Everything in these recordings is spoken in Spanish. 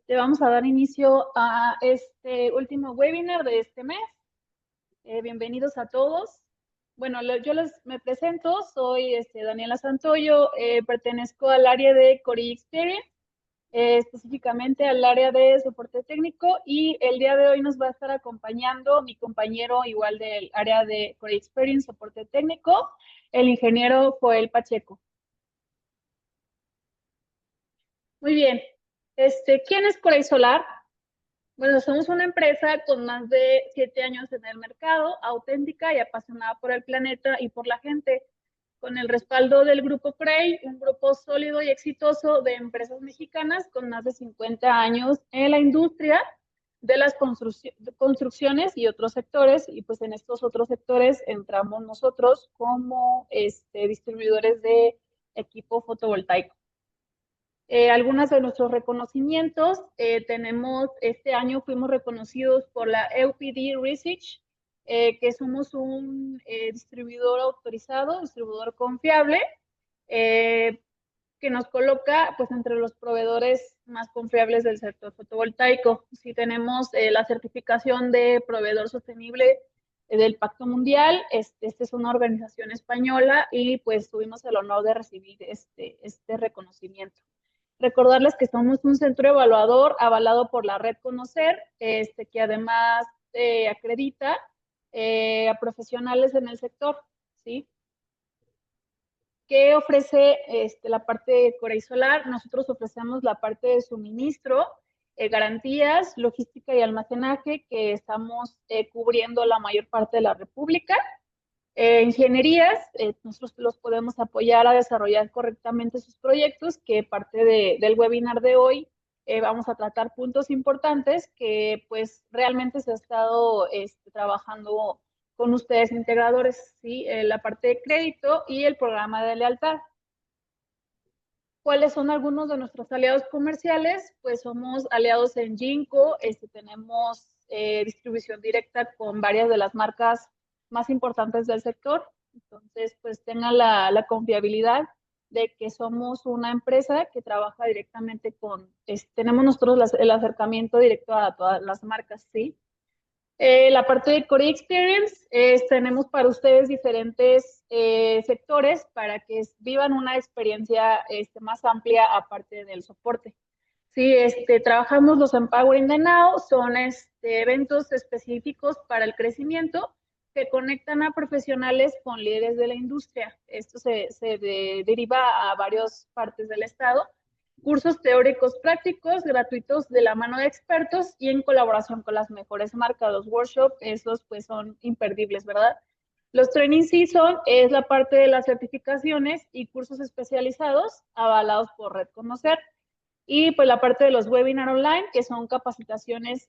Vamos a dar inicio a este último webinar de este mes. Bienvenidos a todos. Bueno, me presento, soy Daniela Santoyo, pertenezco al área de Core Experience, específicamente al área de soporte técnico, y el día de hoy nos va a estar acompañando mi compañero igual del área de Core Experience, soporte técnico, el ingeniero Joel Pacheco. Muy bien. ¿Quién es Core Solar? Bueno, somos una empresa con más de 7 años en el mercado, auténtica y apasionada por el planeta y por la gente, con el respaldo del Grupo CREI, un grupo sólido y exitoso de empresas mexicanas con más de 50 años en la industria de las construcciones y otros sectores, y pues en estos otros sectores entramos nosotros como distribuidores de equipo fotovoltaico. Algunos de nuestros reconocimientos, este año fuimos reconocidos por la EUPD Research, que somos un distribuidor autorizado, distribuidor confiable, que nos coloca pues entre los proveedores más confiables del sector fotovoltaico. Sí tenemos la certificación de proveedor sostenible del Pacto Mundial. Esta es una organización española y pues tuvimos el honor de recibir este reconocimiento. Recordarles que somos un centro evaluador avalado por la red Conocer, que además acredita a profesionales en el sector, ¿sí? ¿Qué ofrece la parte de Core Solar? Nosotros ofrecemos la parte de suministro, garantías, logística y almacenaje, que estamos cubriendo la mayor parte de la República. Ingenierías, nosotros los podemos apoyar a desarrollar correctamente sus proyectos, que parte del webinar de hoy vamos a tratar puntos importantes que pues realmente se ha estado trabajando con ustedes integradores, ¿sí? La parte de crédito y el programa de lealtad. ¿Cuáles son algunos de nuestros aliados comerciales? Pues somos aliados en Jinko, tenemos distribución directa con varias de las marcas más importantes del sector. Entonces, pues tengan la confiabilidad de que somos una empresa que trabaja directamente tenemos nosotros el acercamiento directo a todas las marcas, ¿sí? La parte de Core Experience, tenemos para ustedes diferentes sectores para que vivan una experiencia más amplia aparte del soporte. Sí, trabajamos los Empowering the Now, son eventos específicos para el crecimiento que conectan a profesionales con líderes de la industria. Esto se deriva a varias partes del estado. Cursos teóricos prácticos gratuitos de la mano de expertos y en colaboración con las mejores marcas. Los workshops, esos pues son imperdibles, ¿verdad? Los training season es la parte de las certificaciones y cursos especializados avalados por Red Conocer. Y pues la parte de los webinars online, que son capacitaciones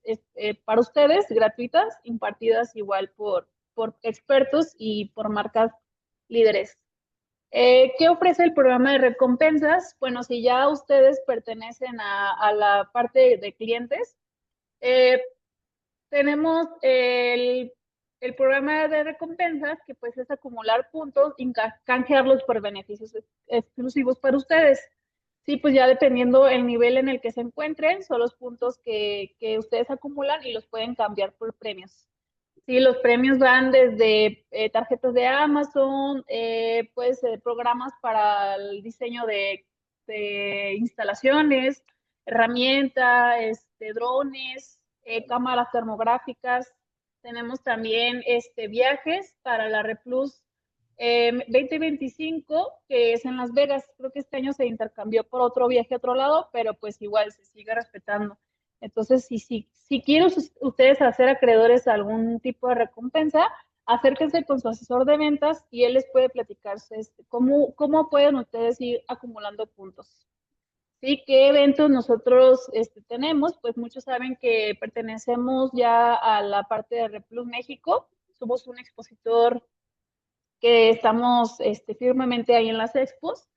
para ustedes gratuitas, impartidas igual por expertos y por marcas líderes. ¿Qué ofrece el programa de recompensas? Bueno, si ya ustedes pertenecen a la parte de clientes, tenemos el programa de recompensas, que pues es acumular puntos y canjearlos por beneficios exclusivos para ustedes. Sí, pues ya dependiendo el nivel en el que se encuentren, son los puntos que ustedes acumulan y los pueden cambiar por premios. Sí, los premios van desde tarjetas de Amazon, pues programas para el diseño de instalaciones, herramientas, drones, cámaras termográficas. Tenemos también viajes para la Replus 2025, que es en Las Vegas. Creo que este año se intercambió por otro viaje a otro lado, pero pues igual se sigue respetando. Entonces, si quieren ustedes hacer acreedores a algún tipo de recompensa, acérquense con su asesor de ventas y él les puede platicar cómo pueden ustedes ir acumulando puntos. ¿Sí? ¿Qué eventos nosotros tenemos? Pues muchos saben que pertenecemos ya a la parte de Replus México. Somos un expositor que estamos firmemente ahí en las expos.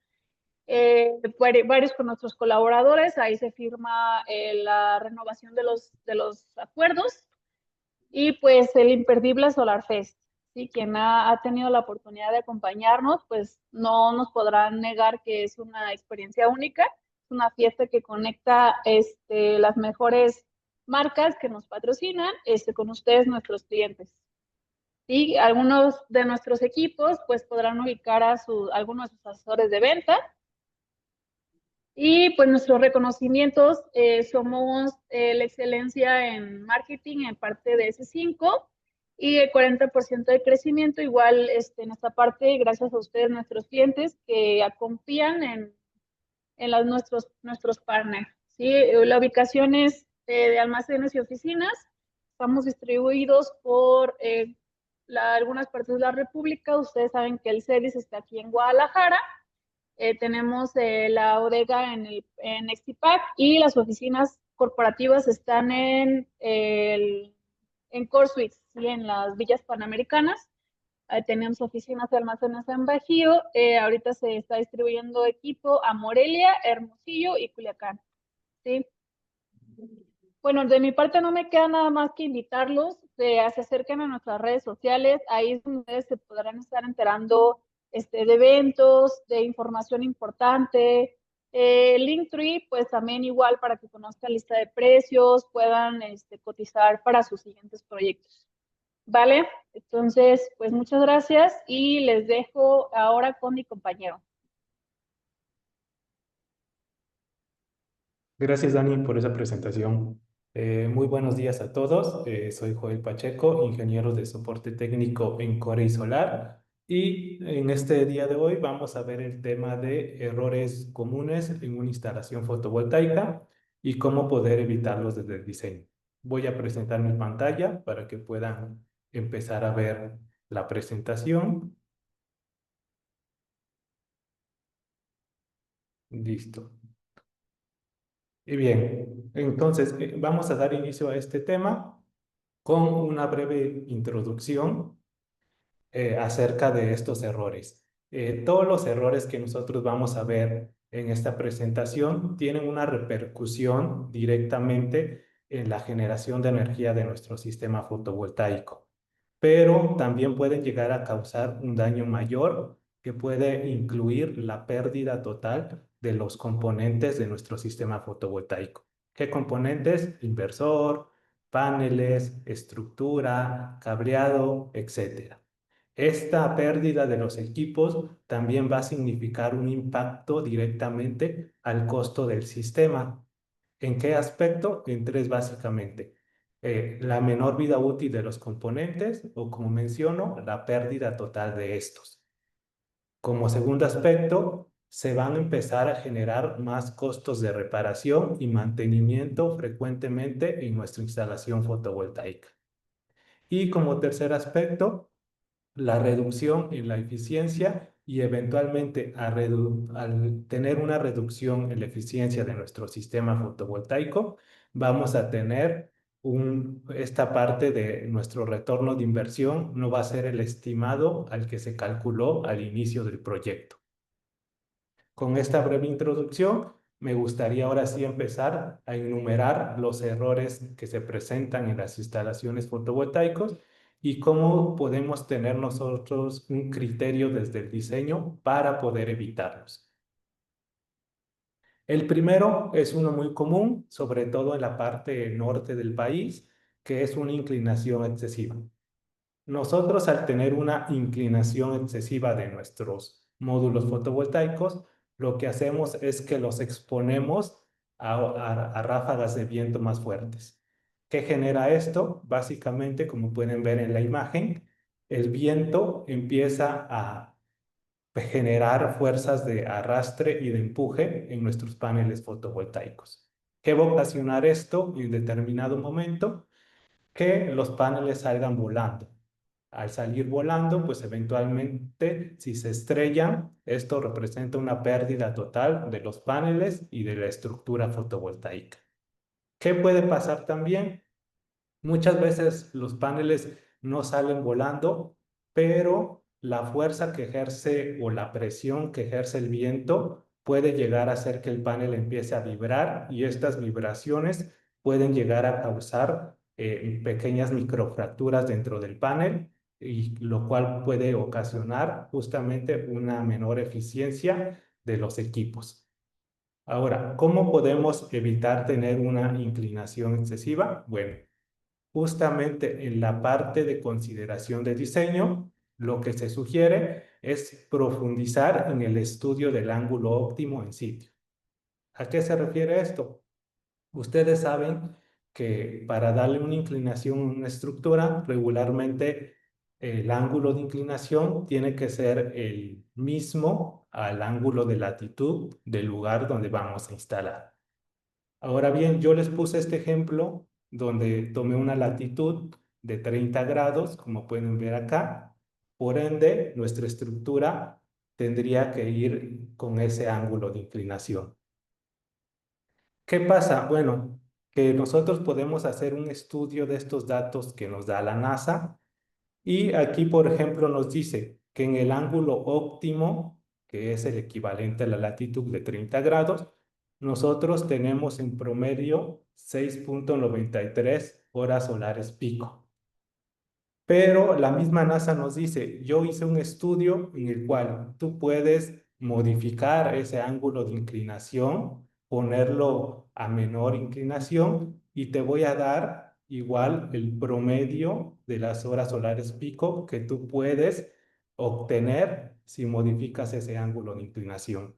Varios con nuestros colaboradores, ahí se firma la renovación de los acuerdos, y pues el imperdible Solar Fest, ¿sí? Quien ha tenido la oportunidad de acompañarnos, pues no nos podrán negar que es una experiencia única Es una fiesta que conecta las mejores marcas que nos patrocinan con ustedes, nuestros clientes. Y algunos de nuestros equipos pues podrán ubicar a algunos de sus asesores de venta. Y pues nuestros reconocimientos, somos la excelencia en marketing en parte de S5 y el 40% de crecimiento igual en esta parte gracias a ustedes, nuestros clientes que confían en nuestros partners. ¿Sí? La ubicación es de almacenes y oficinas. Estamos distribuidos por algunas partes de la República. Ustedes saben que el CEDIS está aquí en Guadalajara. Tenemos la bodega en Extipac y las oficinas corporativas están en Core Suites, ¿sí? En las villas panamericanas. Tenemos oficinas de almacenes en Bajío. Ahorita se está distribuyendo equipo a Morelia, Hermosillo y Culiacán. ¿Sí? Bueno, de mi parte no me queda nada más que invitarlos, se acerquen a nuestras redes sociales, ahí es donde ustedes se podrán estar enterando de eventos, de información importante. Linktree, pues también igual para que conozcan lista de precios, puedan cotizar para sus siguientes proyectos. ¿Vale? Entonces, pues muchas gracias y les dejo ahora con mi compañero. Gracias, Dani, por esa presentación. Muy buenos días a todos. Soy Joel Pacheco, ingeniero de soporte técnico en Core y Solar. Y en este día de hoy vamos a ver el tema de errores comunes en una instalación fotovoltaica y cómo poder evitarlos desde el diseño. Voy a presentar mi pantalla para que puedan empezar a ver la presentación. Listo. Y bien, entonces vamos a dar inicio a este tema con una breve introducción acerca de estos errores. Todos los errores que nosotros vamos a ver en esta presentación tienen una repercusión directamente en la generación de energía de nuestro sistema fotovoltaico, pero también pueden llegar a causar un daño mayor que puede incluir la pérdida total de los componentes de nuestro sistema fotovoltaico. ¿Qué componentes? Inversor, paneles, estructura, cableado, etcétera. Esta pérdida de los equipos también va a significar un impacto directamente al costo del sistema. ¿En qué aspecto? En tres básicamente. La menor vida útil de los componentes o, como menciono, la pérdida total de estos. Como segundo aspecto, se van a empezar a generar más costos de reparación y mantenimiento frecuentemente en nuestra instalación fotovoltaica. Y como tercer aspecto, la reducción en la eficiencia y eventualmente al tener una reducción en la eficiencia de nuestro sistema fotovoltaico, vamos a tener esta parte de nuestro retorno de inversión no va a ser el estimado al que se calculó al inicio del proyecto. Con esta breve introducción, me gustaría ahora sí empezar a enumerar los errores que se presentan en las instalaciones fotovoltaicas y cómo podemos tener nosotros un criterio desde el diseño para poder evitarlos. El primero es uno muy común, sobre todo en la parte norte del país, que es una inclinación excesiva. Nosotros, al tener una inclinación excesiva de nuestros módulos fotovoltaicos, lo que hacemos es que los exponemos a ráfagas de viento más fuertes. ¿Qué genera esto? Básicamente, como pueden ver en la imagen, el viento empieza a generar fuerzas de arrastre y de empuje en nuestros paneles fotovoltaicos. ¿Qué va a ocasionar esto en determinado momento? Que los paneles salgan volando. Al salir volando, pues eventualmente, si se estrellan, esto representa una pérdida total de los paneles y de la estructura fotovoltaica. ¿Qué puede pasar también? Muchas veces los paneles no salen volando, pero la fuerza que ejerce o la presión que ejerce el viento puede llegar a hacer que el panel empiece a vibrar y estas vibraciones pueden llegar a causar pequeñas microfracturas dentro del panel, y lo cual puede ocasionar justamente una menor eficiencia de los equipos. Ahora, ¿cómo podemos evitar tener una inclinación excesiva? Bueno, justamente en la parte de consideración de diseño, lo que se sugiere es profundizar en el estudio del ángulo óptimo en sitio. ¿A qué se refiere esto? Ustedes saben que para darle una inclinación a una estructura, regularmente el ángulo de inclinación tiene que ser el mismo al ángulo de latitud del lugar donde vamos a instalar. Ahora bien, yo les puse este ejemplo donde tomé una latitud de 30 grados, como pueden ver acá. Por ende, nuestra estructura tendría que ir con ese ángulo de inclinación. ¿Qué pasa? Bueno, que nosotros podemos hacer un estudio de estos datos que nos da la NASA y aquí, por ejemplo, nos dice que en el ángulo óptimo, que es el equivalente a la latitud de 30 grados, nosotros tenemos en promedio 6,93 horas solares pico. Pero la misma NASA nos dice, yo hice un estudio en el cual tú puedes modificar ese ángulo de inclinación, ponerlo a menor inclinación y te voy a dar igual el promedio de las horas solares pico que tú puedes obtener si modificas ese ángulo de inclinación.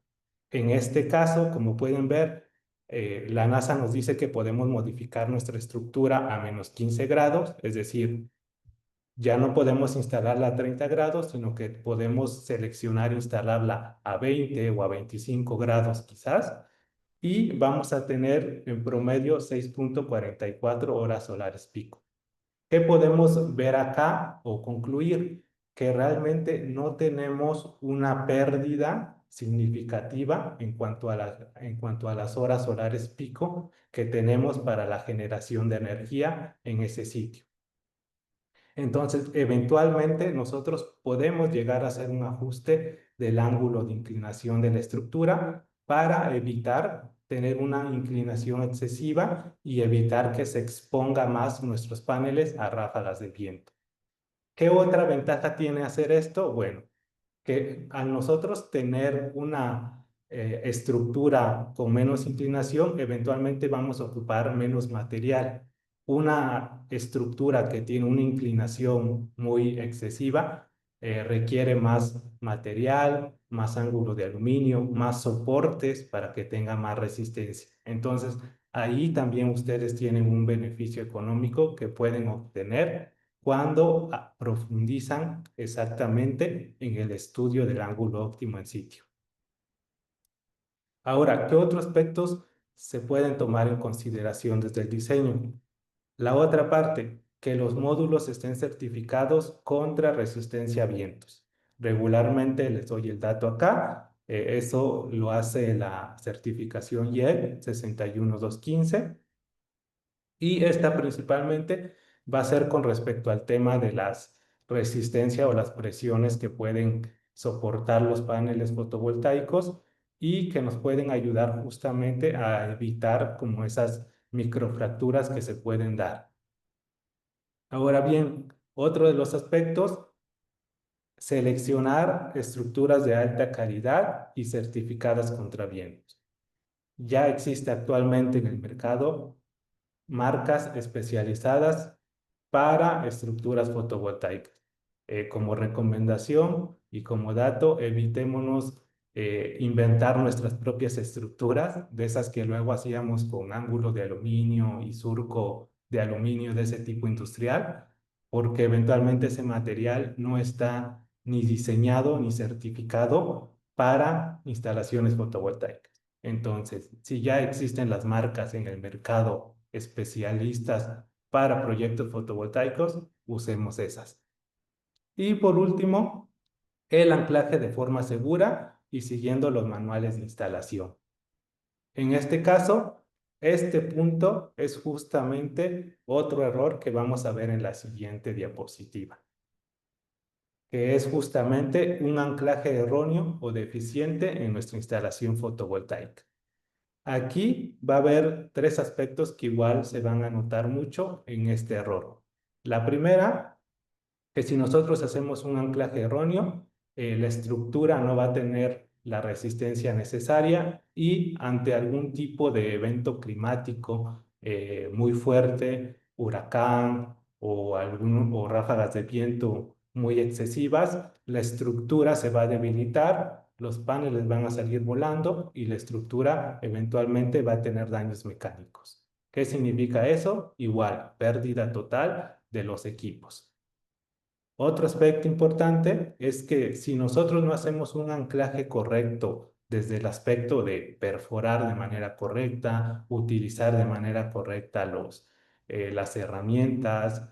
En este caso, como pueden ver, la NASA nos dice que podemos modificar nuestra estructura a menos 15 grados, es decir, ya no podemos instalarla a 30 grados, sino que podemos seleccionar instalarla a 20 o a 25 grados quizás, y vamos a tener en promedio 6,44 horas solares pico. ¿Qué podemos ver acá o concluir? Que realmente no tenemos una pérdida significativa en cuanto a las horas solares pico que tenemos para la generación de energía en ese sitio. Entonces, eventualmente nosotros podemos llegar a hacer un ajuste del ángulo de inclinación de la estructura para evitar tener una inclinación excesiva y evitar que se exponga más nuestros paneles a ráfagas de viento. ¿Qué otra ventaja tiene hacer esto? Bueno, que al nosotros tener una estructura con menos inclinación, eventualmente vamos a ocupar menos material. Una estructura que tiene una inclinación muy excesiva requiere más material, más ángulo de aluminio, más soportes para que tenga más resistencia. Entonces, ahí también ustedes tienen un beneficio económico que pueden obtener cuando profundizan exactamente en el estudio del ángulo óptimo en sitio. Ahora, ¿qué otros aspectos se pueden tomar en consideración desde el diseño? La otra parte, que los módulos estén certificados contra resistencia a vientos. Regularmente les doy el dato acá, eso lo hace la certificación YEL 61215. Y esta principalmente va a ser con respecto al tema de las resistencia o las presiones que pueden soportar los paneles fotovoltaicos y que nos pueden ayudar justamente a evitar como esas microfracturas que se pueden dar. Ahora bien, otro de los aspectos, seleccionar estructuras de alta calidad y certificadas contra vientos. Ya existe actualmente en el mercado marcas especializadas para estructuras fotovoltaicas. Como recomendación y como dato, evitémonos inventar nuestras propias estructuras, de esas que luego hacíamos con ángulo de aluminio y surco de aluminio de ese tipo industrial, porque eventualmente ese material no está ni diseñado ni certificado para instalaciones fotovoltaicas. Entonces, si ya existen las marcas en el mercado especialistas para proyectos fotovoltaicos, usemos esas. Y por último, el anclaje de forma segura y siguiendo los manuales de instalación. En este caso, este punto es justamente otro error que vamos a ver en la siguiente diapositiva, que es justamente un anclaje erróneo o deficiente en nuestra instalación fotovoltaica. Aquí va a haber tres aspectos que igual se van a notar mucho en este error. La primera, que si nosotros hacemos un anclaje erróneo, la estructura no va a tener la resistencia necesaria y ante algún tipo de evento climático muy fuerte, huracán o ráfagas de viento muy excesivas, la estructura se va a debilitar, los paneles van a salir volando y la estructura eventualmente va a tener daños mecánicos. ¿Qué significa eso? Igual, pérdida total de los equipos. Otro aspecto importante es que si nosotros no hacemos un anclaje correcto desde el aspecto de perforar de manera correcta, utilizar de manera correcta las herramientas,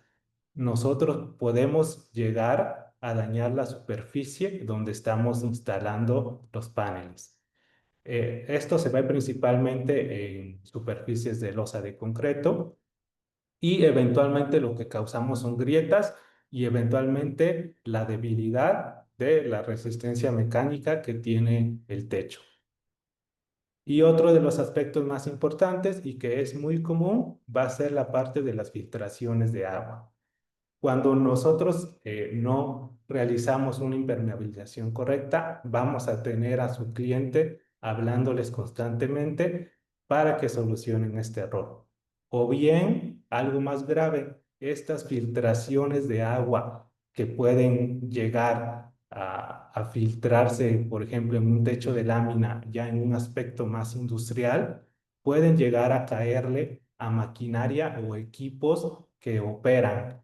nosotros podemos llegar a dañar la superficie donde estamos instalando los paneles. Esto se ve principalmente en superficies de losa de concreto y eventualmente lo que causamos son grietas y eventualmente la debilidad de la resistencia mecánica que tiene el techo. Y otro de los aspectos más importantes y que es muy común va a ser la parte de las filtraciones de agua. Cuando nosotros no realizamos una impermeabilización correcta, vamos a tener a su cliente hablándoles constantemente para que solucionen este error. O bien, algo más grave, estas filtraciones de agua que pueden llegar a filtrarse, por ejemplo, en un techo de lámina, ya en un aspecto más industrial, pueden llegar a caerle a maquinaria o equipos que operan.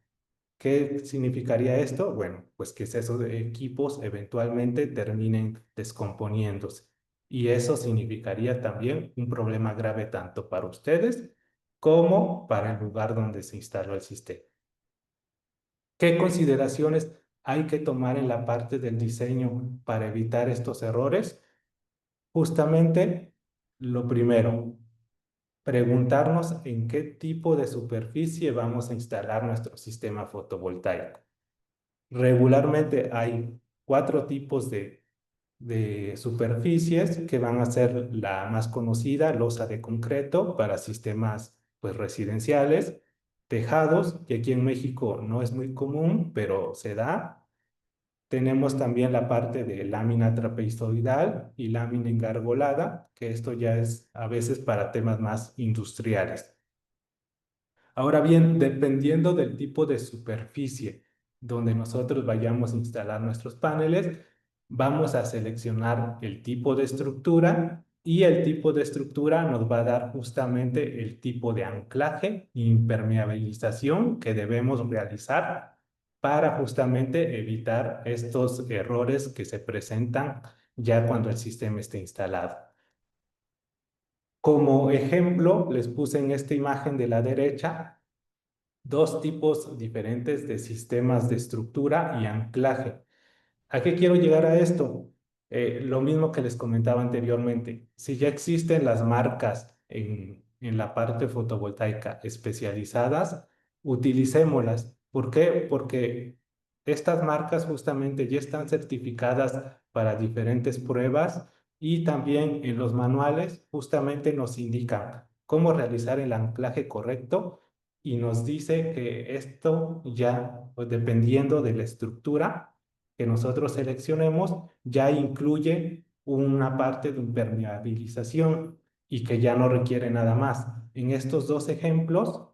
¿Qué significaría esto? Bueno, pues que esos equipos eventualmente terminen descomponiéndose. Y eso significaría también un problema grave tanto para ustedes como para el lugar donde se instaló el sistema. ¿Qué consideraciones hay que tomar en la parte del diseño para evitar estos errores? Justamente lo primero, preguntarnos en qué tipo de superficie vamos a instalar nuestro sistema fotovoltaico. Regularmente hay cuatro tipos de superficies que van a ser la más conocida, losa de concreto para sistemas pues, residenciales, tejados, que aquí en México no es muy común, pero se da. Tenemos también la parte de lámina trapezoidal y lámina engargolada, que esto ya es a veces para temas más industriales. Ahora bien, dependiendo del tipo de superficie donde nosotros vayamos a instalar nuestros paneles, vamos a seleccionar el tipo de estructura y el tipo de estructura nos va a dar justamente el tipo de anclaje e impermeabilización que debemos realizar para justamente evitar estos errores que se presentan ya cuando el sistema esté instalado. Como ejemplo, les puse en esta imagen de la derecha dos tipos diferentes de sistemas de estructura y anclaje. ¿A qué quiero llegar a esto? Lo mismo que les comentaba anteriormente. Si ya existen las marcas en la parte fotovoltaica especializadas, utilicémoslas. ¿Por qué? Porque estas marcas justamente ya están certificadas para diferentes pruebas y también en los manuales justamente nos indican cómo realizar el anclaje correcto y nos dice que esto ya, pues, dependiendo de la estructura que nosotros seleccionemos, ya incluye una parte de impermeabilización y que ya no requiere nada más. En estos dos ejemplos,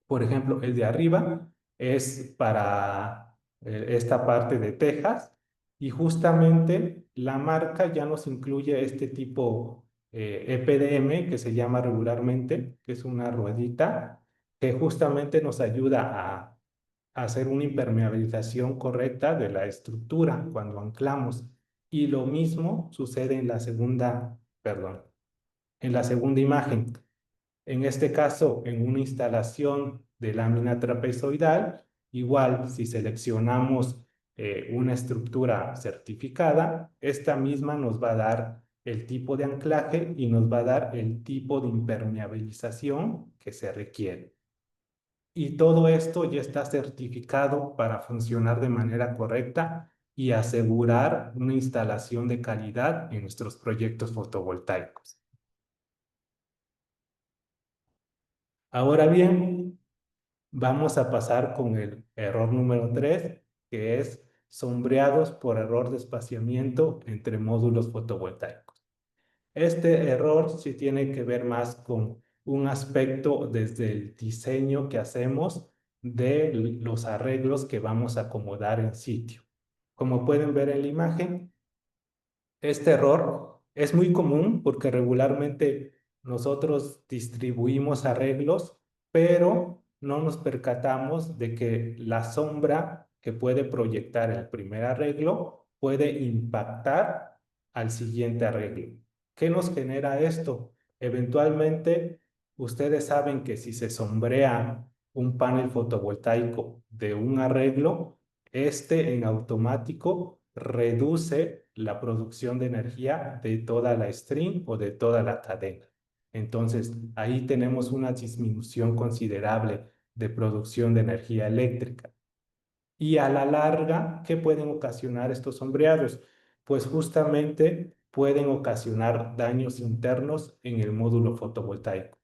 por ejemplo, el de arriba es para esta parte de tejas y justamente la marca ya nos incluye este tipo EPDM que se llama regularmente, que es una ruedita que justamente nos ayuda a hacer una impermeabilización correcta de la estructura cuando anclamos. Y lo mismo sucede en la segunda, perdón, en la segunda imagen. En este caso, en una instalación de lámina trapezoidal, igual si seleccionamos una estructura certificada, esta misma nos va a dar el tipo de anclaje y nos va a dar el tipo de impermeabilización que se requiere. Y todo esto ya está certificado para funcionar de manera correcta y asegurar una instalación de calidad en nuestros proyectos fotovoltaicos. Ahora bien, vamos a pasar con el error número 3, que es sombreados por error de espaciamiento entre módulos fotovoltaicos. Este error sí tiene que ver más con un aspecto desde el diseño que hacemos de los arreglos que vamos a acomodar en sitio. Como pueden ver en la imagen, este error es muy común porque regularmente nosotros distribuimos arreglos, pero no nos percatamos de que la sombra que puede proyectar el primer arreglo puede impactar al siguiente arreglo. ¿Qué nos genera esto? Eventualmente, ustedes saben que si se sombrea un panel fotovoltaico de un arreglo, este en automático reduce la producción de energía de toda la string o de toda la cadena. Entonces, ahí tenemos una disminución considerable de producción de energía eléctrica. Y a la larga, ¿qué pueden ocasionar estos sombreados? Pues justamente pueden ocasionar daños internos en el módulo fotovoltaico.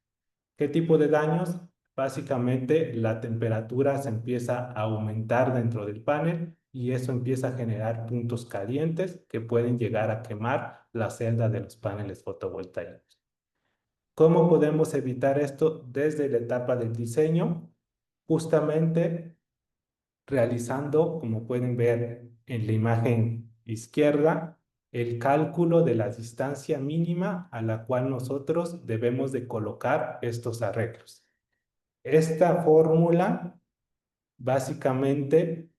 ¿Qué tipo de daños? Básicamente, la temperatura se empieza a aumentar dentro del panel y eso empieza a generar puntos calientes que pueden llegar a quemar la celda de los paneles fotovoltaicos. ¿Cómo podemos evitar esto desde la etapa del diseño? Justamente realizando, como pueden ver en la imagen izquierda, el cálculo de la distancia mínima a la cual nosotros debemos de colocar estos arreglos. Esta fórmula básicamente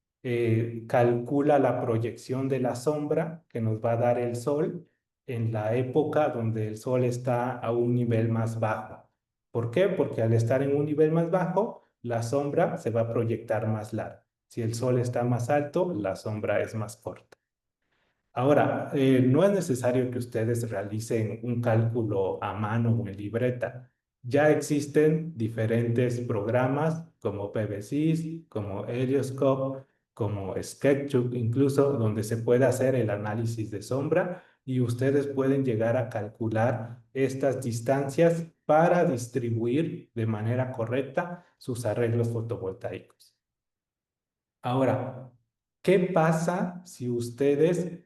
calcula la proyección de la sombra que nos va a dar el sol en la época donde el sol está a un nivel más bajo. ¿Por qué? Porque al estar en un nivel más bajo, la sombra se va a proyectar más larga. Si el sol está más alto, la sombra es más corta. Ahora, no es necesario que ustedes realicen un cálculo a mano o en libreta. Ya existen diferentes programas como PVSys, como Helioscope, como SketchUp, incluso donde se puede hacer el análisis de sombra y ustedes pueden llegar a calcular estas distancias para distribuir de manera correcta sus arreglos fotovoltaicos. Ahora, ¿qué pasa si ustedes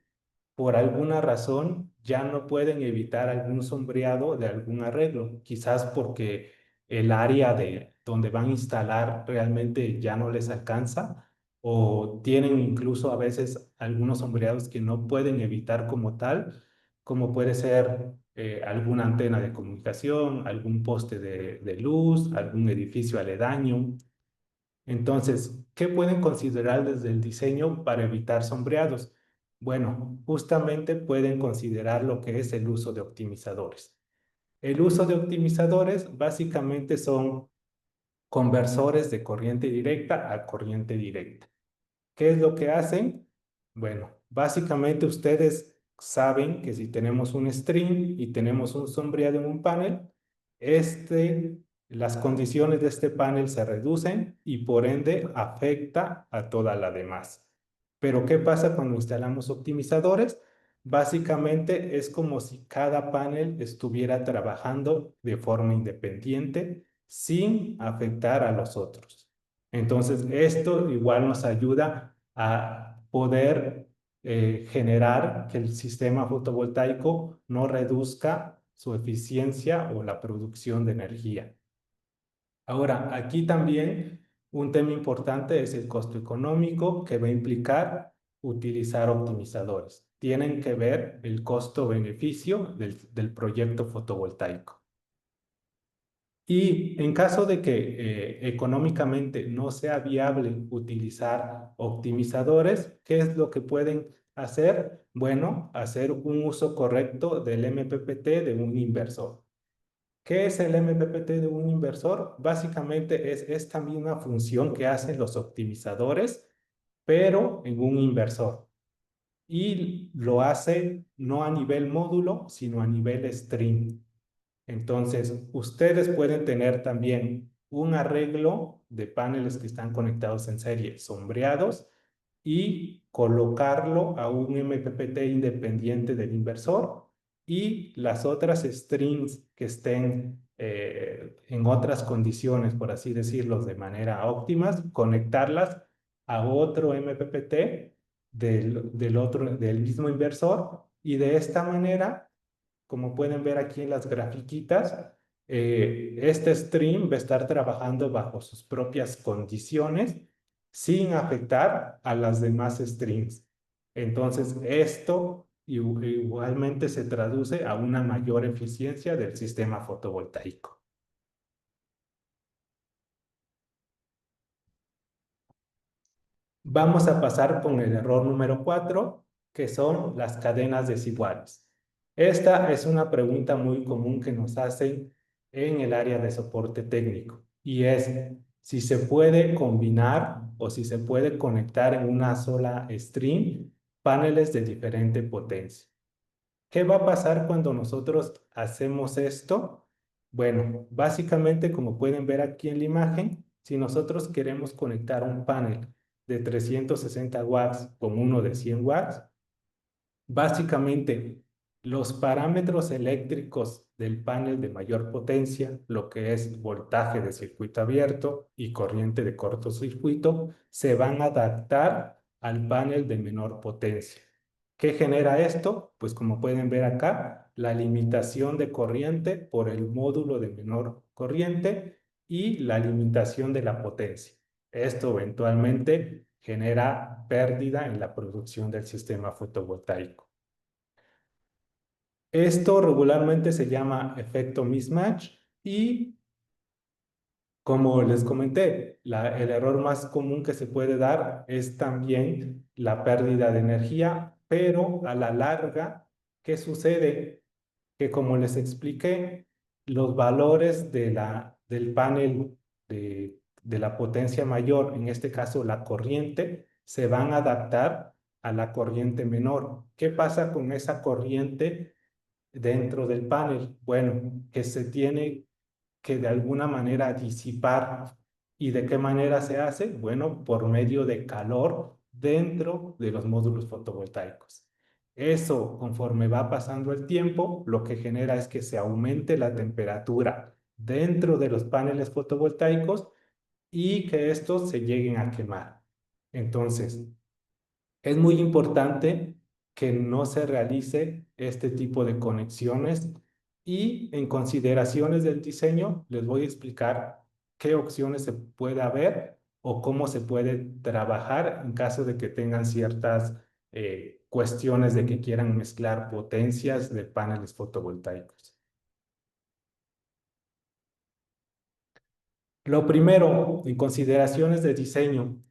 por alguna razón ya no pueden evitar algún sombreado de algún arreglo? Quizás porque el área de donde van a instalar realmente ya no les alcanza o tienen incluso a veces algunos sombreados que no pueden evitar como tal, como puede ser alguna antena de comunicación, algún poste de luz, algún edificio aledaño. Entonces, ¿qué pueden considerar desde el diseño para evitar sombreados? Bueno, justamente pueden considerar lo que es el uso de optimizadores. El uso de optimizadores básicamente son conversores de corriente directa a corriente directa. ¿Qué es lo que hacen? Bueno, básicamente ustedes saben que si tenemos un string y tenemos un sombreado en un panel, este, las condiciones de este panel se reducen y por ende afecta a toda la demás. Pero ¿qué pasa cuando instalamos optimizadores? Básicamente es como si cada panel estuviera trabajando de forma independiente sin afectar a los otros. Entonces, esto igual nos ayuda a poder generar que el sistema fotovoltaico no reduzca su eficiencia o la producción de energía. Ahora, aquí también un tema importante es el costo económico que va a implicar utilizar optimizadores. Tienen que ver el costo-beneficio del proyecto fotovoltaico. Y en caso de que económicamente no sea viable utilizar optimizadores, ¿qué es lo que pueden hacer? Bueno, hacer un uso correcto del MPPT de un inversor. ¿Qué es el MPPT de un inversor? Básicamente es esta misma función que hacen los optimizadores, pero en un inversor. Y lo hace no a nivel módulo, sino a nivel string. Entonces, ustedes pueden tener también un arreglo de paneles que están conectados en serie, sombreados, y colocarlo a un MPPT independiente del inversor y las otras strings que estén en otras condiciones, por así decirlo, de manera óptimas, conectarlas a otro MPPT del mismo inversor, y de esta manera, como pueden ver aquí en las grafiquitas, este stream va a estar trabajando bajo sus propias condiciones sin afectar a las demás streams. Entonces, esto igualmente se traduce a una mayor eficiencia del sistema fotovoltaico. Vamos a pasar con el error número 4, que son las cadenas desiguales. Esta es una pregunta muy común que nos hacen en el área de soporte técnico, y es si se puede combinar o si se puede conectar en una sola stream paneles de diferente potencia. ¿Qué va a pasar cuando nosotros hacemos esto? Bueno, básicamente, como pueden ver aquí en la imagen, si nosotros queremos conectar un panel de 360 watts con uno de 100 watts, básicamente los parámetros eléctricos del panel de mayor potencia, lo que es voltaje de circuito abierto y corriente de cortocircuito, se van a adaptar al panel de menor potencia. ¿Qué genera esto? Pues como pueden ver acá, la limitación de corriente por el módulo de menor corriente y la limitación de la potencia. Esto eventualmente genera pérdida en la producción del sistema fotovoltaico. Esto regularmente se llama efecto mismatch, y como les comenté, el error más común que se puede dar es también la pérdida de energía, pero a la larga, ¿qué sucede? Que como les expliqué, los valores del panel de la potencia mayor, en este caso la corriente, se van a adaptar a la corriente menor. ¿Qué pasa con esa corriente dentro del panel? Bueno, que se tiene que de alguna manera disipar. ¿Y de qué manera se hace? Bueno, por medio de calor dentro de los módulos fotovoltaicos. Eso, conforme va pasando el tiempo, lo que genera es que se aumente la temperatura dentro de los paneles fotovoltaicos y que estos se lleguen a quemar. Entonces, es muy importante que no se realice este tipo de conexiones, y en consideraciones del diseño les voy a explicar qué opciones se puede haber o cómo se puede trabajar en caso de que tengan ciertas cuestiones de que quieran mezclar potencias de paneles fotovoltaicos. Lo primero, en consideraciones de diseño,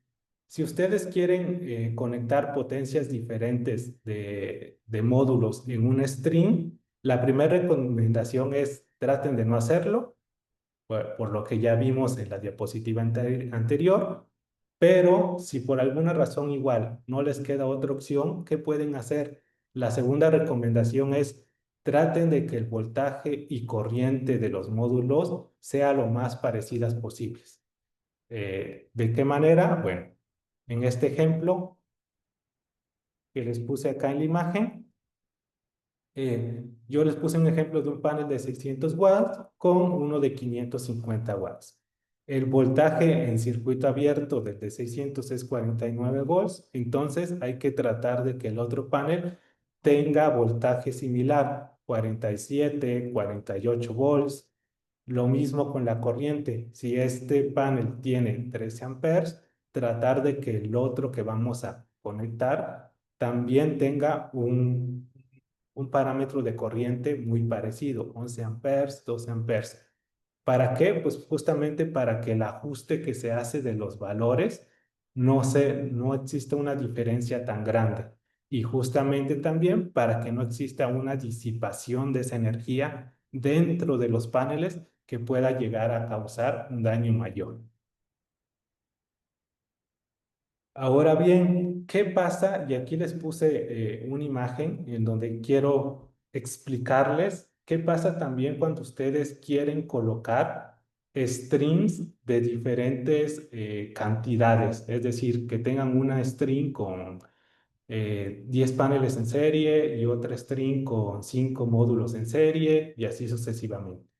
si ustedes quieren conectar potencias diferentes de módulos en un string, la primera recomendación es traten de no hacerlo, por lo que ya vimos en la diapositiva anterior, pero si por alguna razón igual no les queda otra opción, ¿qué pueden hacer? La segunda recomendación es traten de que el voltaje y corriente de los módulos sea lo más parecidas posibles. ¿De qué manera? Bueno, en este ejemplo que les puse acá en la imagen, yo les puse un ejemplo de un panel de 600 watts con uno de 550 watts. El voltaje en circuito abierto del de 600 es 49 volts, entonces hay que tratar de que el otro panel tenga voltaje similar, 47, 48 volts. Lo mismo con la corriente. Si este panel tiene 13 amperes, tratar de que el otro que vamos a conectar también tenga un parámetro de corriente muy parecido, 11 amperes, 12 amperes. ¿Para qué? Pues justamente para que el ajuste que se hace de los valores no exista una diferencia tan grande. Y justamente también para que no exista una disipación de esa energía dentro de los paneles que pueda llegar a causar un daño mayor. Ahora bien, ¿qué pasa? Y aquí les puse una imagen en donde quiero explicarles qué pasa también cuando ustedes quieren colocar strings de diferentes cantidades. Es decir, que tengan una string con 10 paneles en serie y otra string con 5 módulos en serie y así sucesivamente.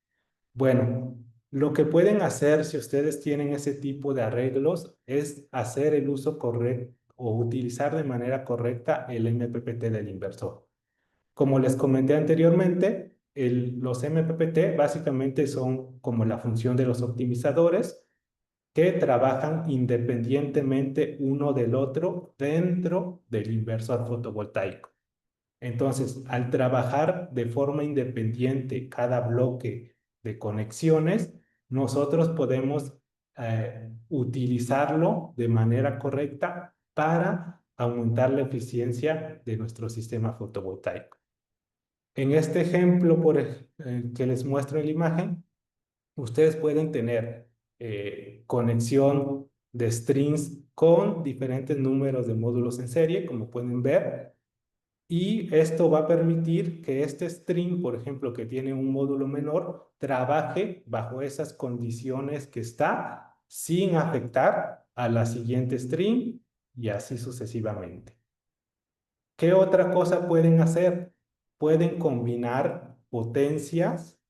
Bueno, lo que pueden hacer si ustedes tienen ese tipo de arreglos es hacer el uso correcto o utilizar de manera correcta el MPPT del inversor. Como les comenté anteriormente, los MPPT básicamente son como la función de los optimizadores que trabajan independientemente uno del otro dentro del inversor fotovoltaico. Entonces, al trabajar de forma independiente cada bloque de conexiones, nosotros podemos utilizarlo de manera correcta para aumentar la eficiencia de nuestro sistema fotovoltaico. En este ejemplo que les muestro en la imagen, ustedes pueden tener conexión de strings con diferentes números de módulos en serie, como pueden ver, y esto va a permitir que este string, por ejemplo, que tiene un módulo menor, trabaje bajo esas condiciones que está sin afectar a la siguiente string y así sucesivamente. ¿Qué otra cosa pueden hacer? Pueden combinar potencias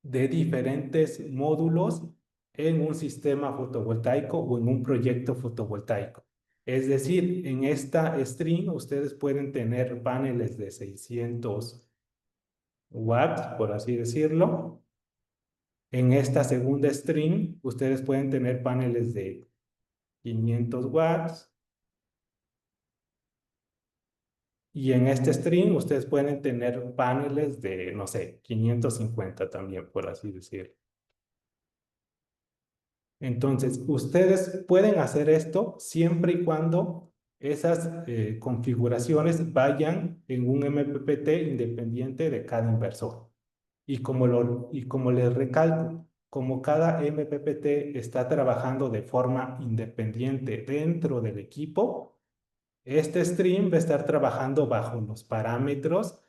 de diferentes módulos en un sistema fotovoltaico o en un proyecto fotovoltaico. Es decir, en esta string ustedes pueden tener paneles de 600 watts, por así decirlo. En esta segunda string ustedes pueden tener paneles de 500 watts. Y en este string ustedes pueden tener paneles de, no sé, 550 también, por así decirlo. Entonces, ustedes pueden hacer esto siempre y cuando esas configuraciones vayan en un MPPT independiente de cada inversor. Y como les recalco, como cada MPPT está trabajando de forma independiente dentro del equipo, este stream va a estar trabajando bajo los parámetros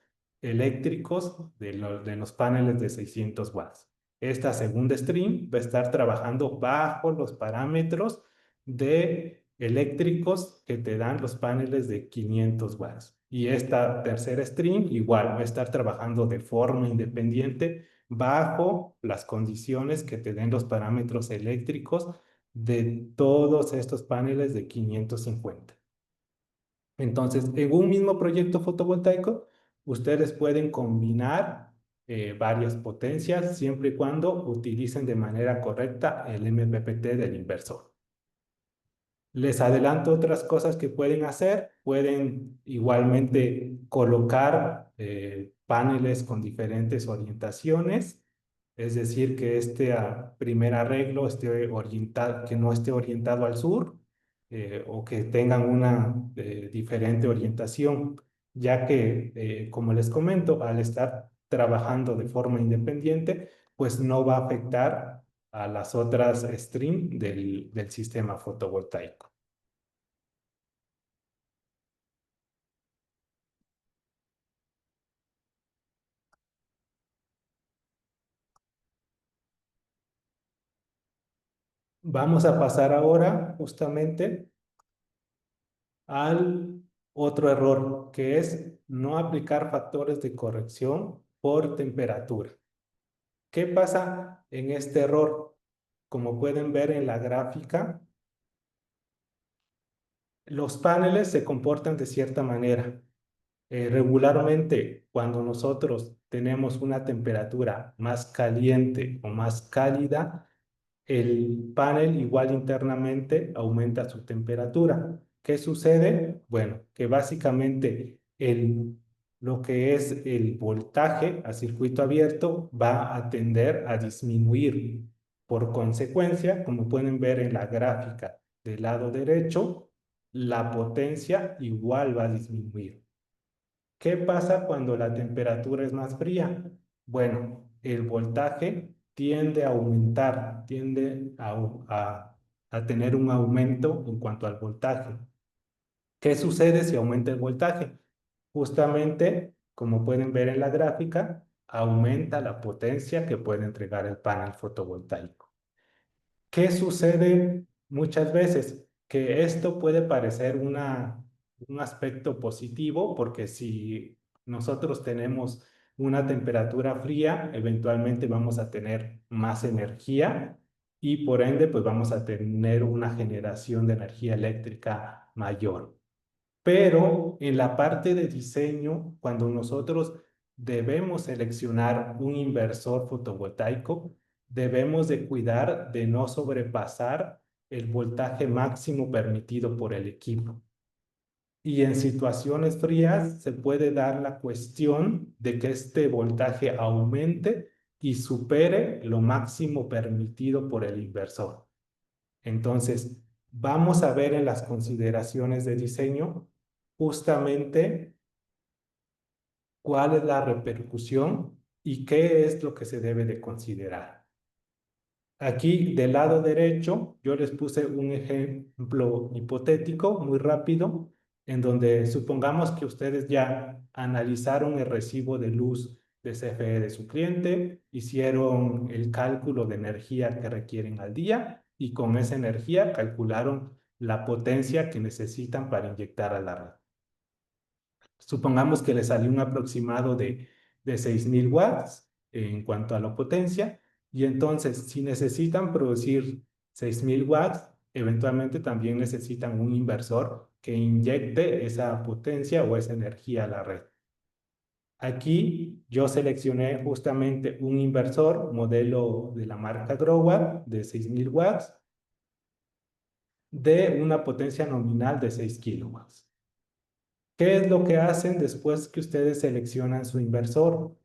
eléctricos de los paneles de 600 watts. Esta segunda stream va a estar trabajando bajo los parámetros de eléctricos que te dan los paneles de 500 watts. Y esta tercera stream igual va a estar trabajando de forma independiente bajo las condiciones que te den los parámetros eléctricos de todos estos paneles de 550. Entonces, en un mismo proyecto fotovoltaico, ustedes pueden combinar varias potencias siempre y cuando utilicen de manera correcta el MPPT del inversor. Les adelanto otras cosas que pueden hacer. Pueden igualmente colocar paneles con diferentes orientaciones, es decir, que este primer arreglo esté orientado, que no esté orientado al sur o que tengan una diferente orientación, ya que, como les comento, al estar trabajando de forma independiente, pues no va a afectar a las otras stream del sistema fotovoltaico. Vamos a pasar ahora justamente al otro error, que es no aplicar factores de corrección por temperatura. ¿Qué pasa en este error? Como pueden ver en la gráfica, los paneles se comportan de cierta manera. Regularmente, cuando nosotros tenemos una temperatura más caliente o más cálida, el panel igual internamente aumenta su temperatura. ¿Qué sucede? Bueno, que básicamente lo que es el voltaje a circuito abierto va a tender a disminuir. Por consecuencia, como pueden ver en la gráfica del lado derecho, la potencia igual va a disminuir. ¿Qué pasa cuando la temperatura es más fría? Bueno, el voltaje tiende a aumentar, tiende a tener un aumento en cuanto al voltaje. ¿Qué sucede si aumenta el voltaje? Justamente, como pueden ver en la gráfica, aumenta la potencia que puede entregar el panel fotovoltaico. ¿Qué sucede muchas veces? Que esto puede parecer un aspecto positivo porque si nosotros tenemos una temperatura fría, eventualmente vamos a tener más energía y por ende pues vamos a tener una generación de energía eléctrica mayor. Pero en la parte de diseño, cuando nosotros debemos seleccionar un inversor fotovoltaico, debemos de cuidar de no sobrepasar el voltaje máximo permitido por el equipo. Y en situaciones frías se puede dar la cuestión de que este voltaje aumente y supere lo máximo permitido por el inversor. Entonces, vamos a ver en las consideraciones de diseño justamente cuál es la repercusión y qué es lo que se debe de considerar. Aquí del lado derecho yo les puse un ejemplo hipotético muy rápido en donde supongamos que ustedes ya analizaron el recibo de luz de CFE de su cliente, hicieron el cálculo de energía que requieren al día y con esa energía calcularon la potencia que necesitan para inyectar a la red. Supongamos que le salió un aproximado de 6.000 watts en cuanto a la potencia, y entonces si necesitan producir 6.000 watts, eventualmente también necesitan un inversor que inyecte esa potencia o esa energía a la red. Aquí yo seleccioné justamente un inversor modelo de la marca Growatt de 6.000 watts de una potencia nominal de 6 kilowatts. ¿Qué es lo que hacen después que ustedes seleccionan su inversor?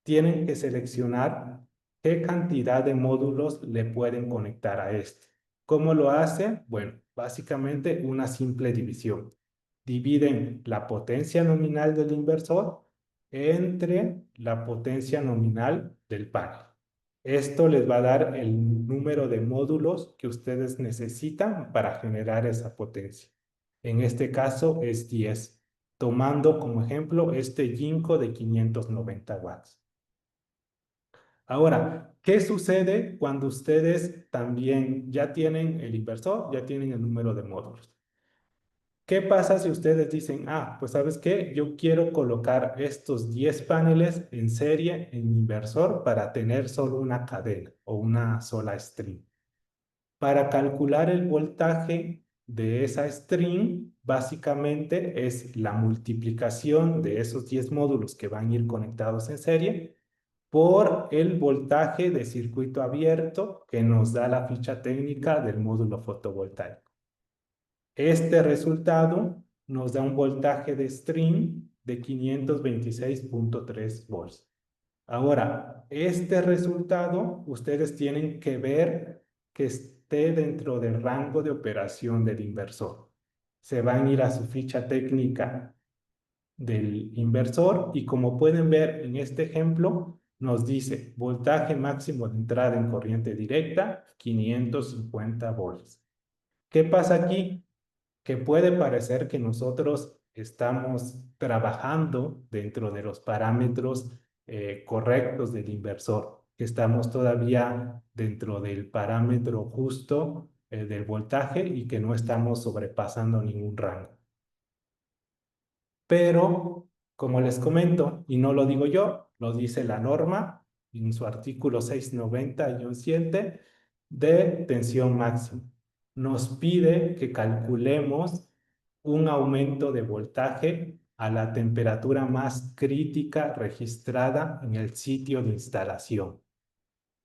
Tienen que seleccionar qué cantidad de módulos le pueden conectar a este. ¿Cómo lo hacen? Bueno, básicamente una simple división. Dividen la potencia nominal del inversor entre la potencia nominal del panel. Esto les va a dar el número de módulos que ustedes necesitan para generar esa potencia. En este caso es 10, tomando como ejemplo este Jinko de 590 watts. Ahora, ¿qué sucede cuando ustedes también ya tienen el inversor, ya tienen el número de módulos? ¿Qué pasa si ustedes dicen, pues sabes qué, yo quiero colocar estos 10 paneles en serie en mi inversor para tener solo una cadena o una sola string? Para calcular el voltaje de esa string, básicamente es la multiplicación de esos 10 módulos que van a ir conectados en serie por el voltaje de circuito abierto que nos da la ficha técnica del módulo fotovoltaico. Este resultado nos da un voltaje de string de 526.3 volts. Ahora, este resultado ustedes tienen que ver que esté dentro del rango de operación del inversor. Se van a ir a su ficha técnica del inversor y como pueden ver en este ejemplo, nos dice voltaje máximo de entrada en corriente directa, 550 volts. ¿Qué pasa aquí? Que puede parecer que nosotros estamos trabajando dentro de los parámetros correctos del inversor, que estamos todavía dentro del parámetro justo del voltaje y que no estamos sobrepasando ningún rango. Pero, como les comento, y no lo digo yo, lo dice la norma en su artículo 690-7 de tensión máxima. Nos pide que calculemos un aumento de voltaje a la temperatura más crítica registrada en el sitio de instalación.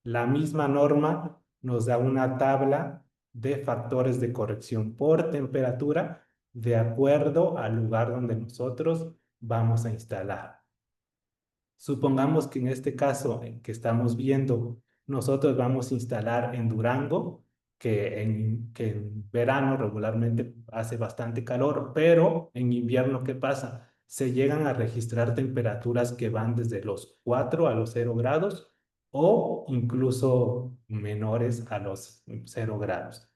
La misma norma nos da una tabla de factores de corrección por temperatura de acuerdo al lugar donde nosotros vamos a instalar. Supongamos que en este caso que estamos viendo, nosotros vamos a instalar en Durango, que en verano regularmente hace bastante calor, pero en invierno, ¿qué pasa? Se llegan a registrar temperaturas que van desde los 4 a los 0 grados o incluso menores a los 0 grados.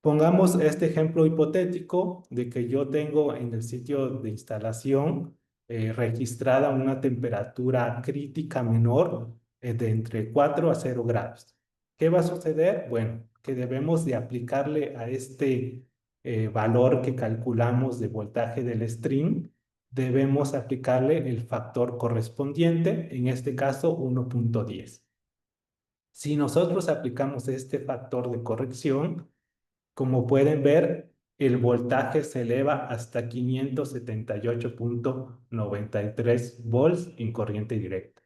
Pongamos este ejemplo hipotético de que yo tengo en el sitio de instalación registrada una temperatura crítica menor de entre 4 a 0 grados. ¿Qué va a suceder? Bueno, que debemos de aplicarle a este valor que calculamos de voltaje del string, debemos aplicarle el factor correspondiente, en este caso 1.10. Si nosotros aplicamos este factor de corrección, como pueden ver, el voltaje se eleva hasta 578,93 volts en corriente directa.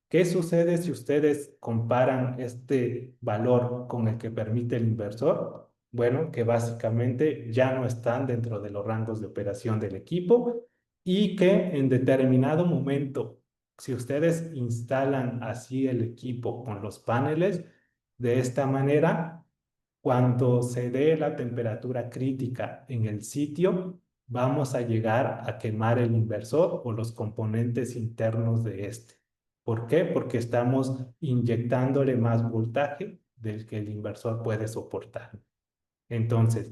¿Qué sucede si ustedes comparan este valor con el que permite el inversor? Bueno, que básicamente ya no están dentro de los rangos de operación del equipo y que en determinado momento, si ustedes instalan así el equipo con los paneles, de esta manera, cuando se dé la temperatura crítica en el sitio, vamos a llegar a quemar el inversor o los componentes internos de este. ¿Por qué? Porque estamos inyectándole más voltaje del que el inversor puede soportar. Entonces,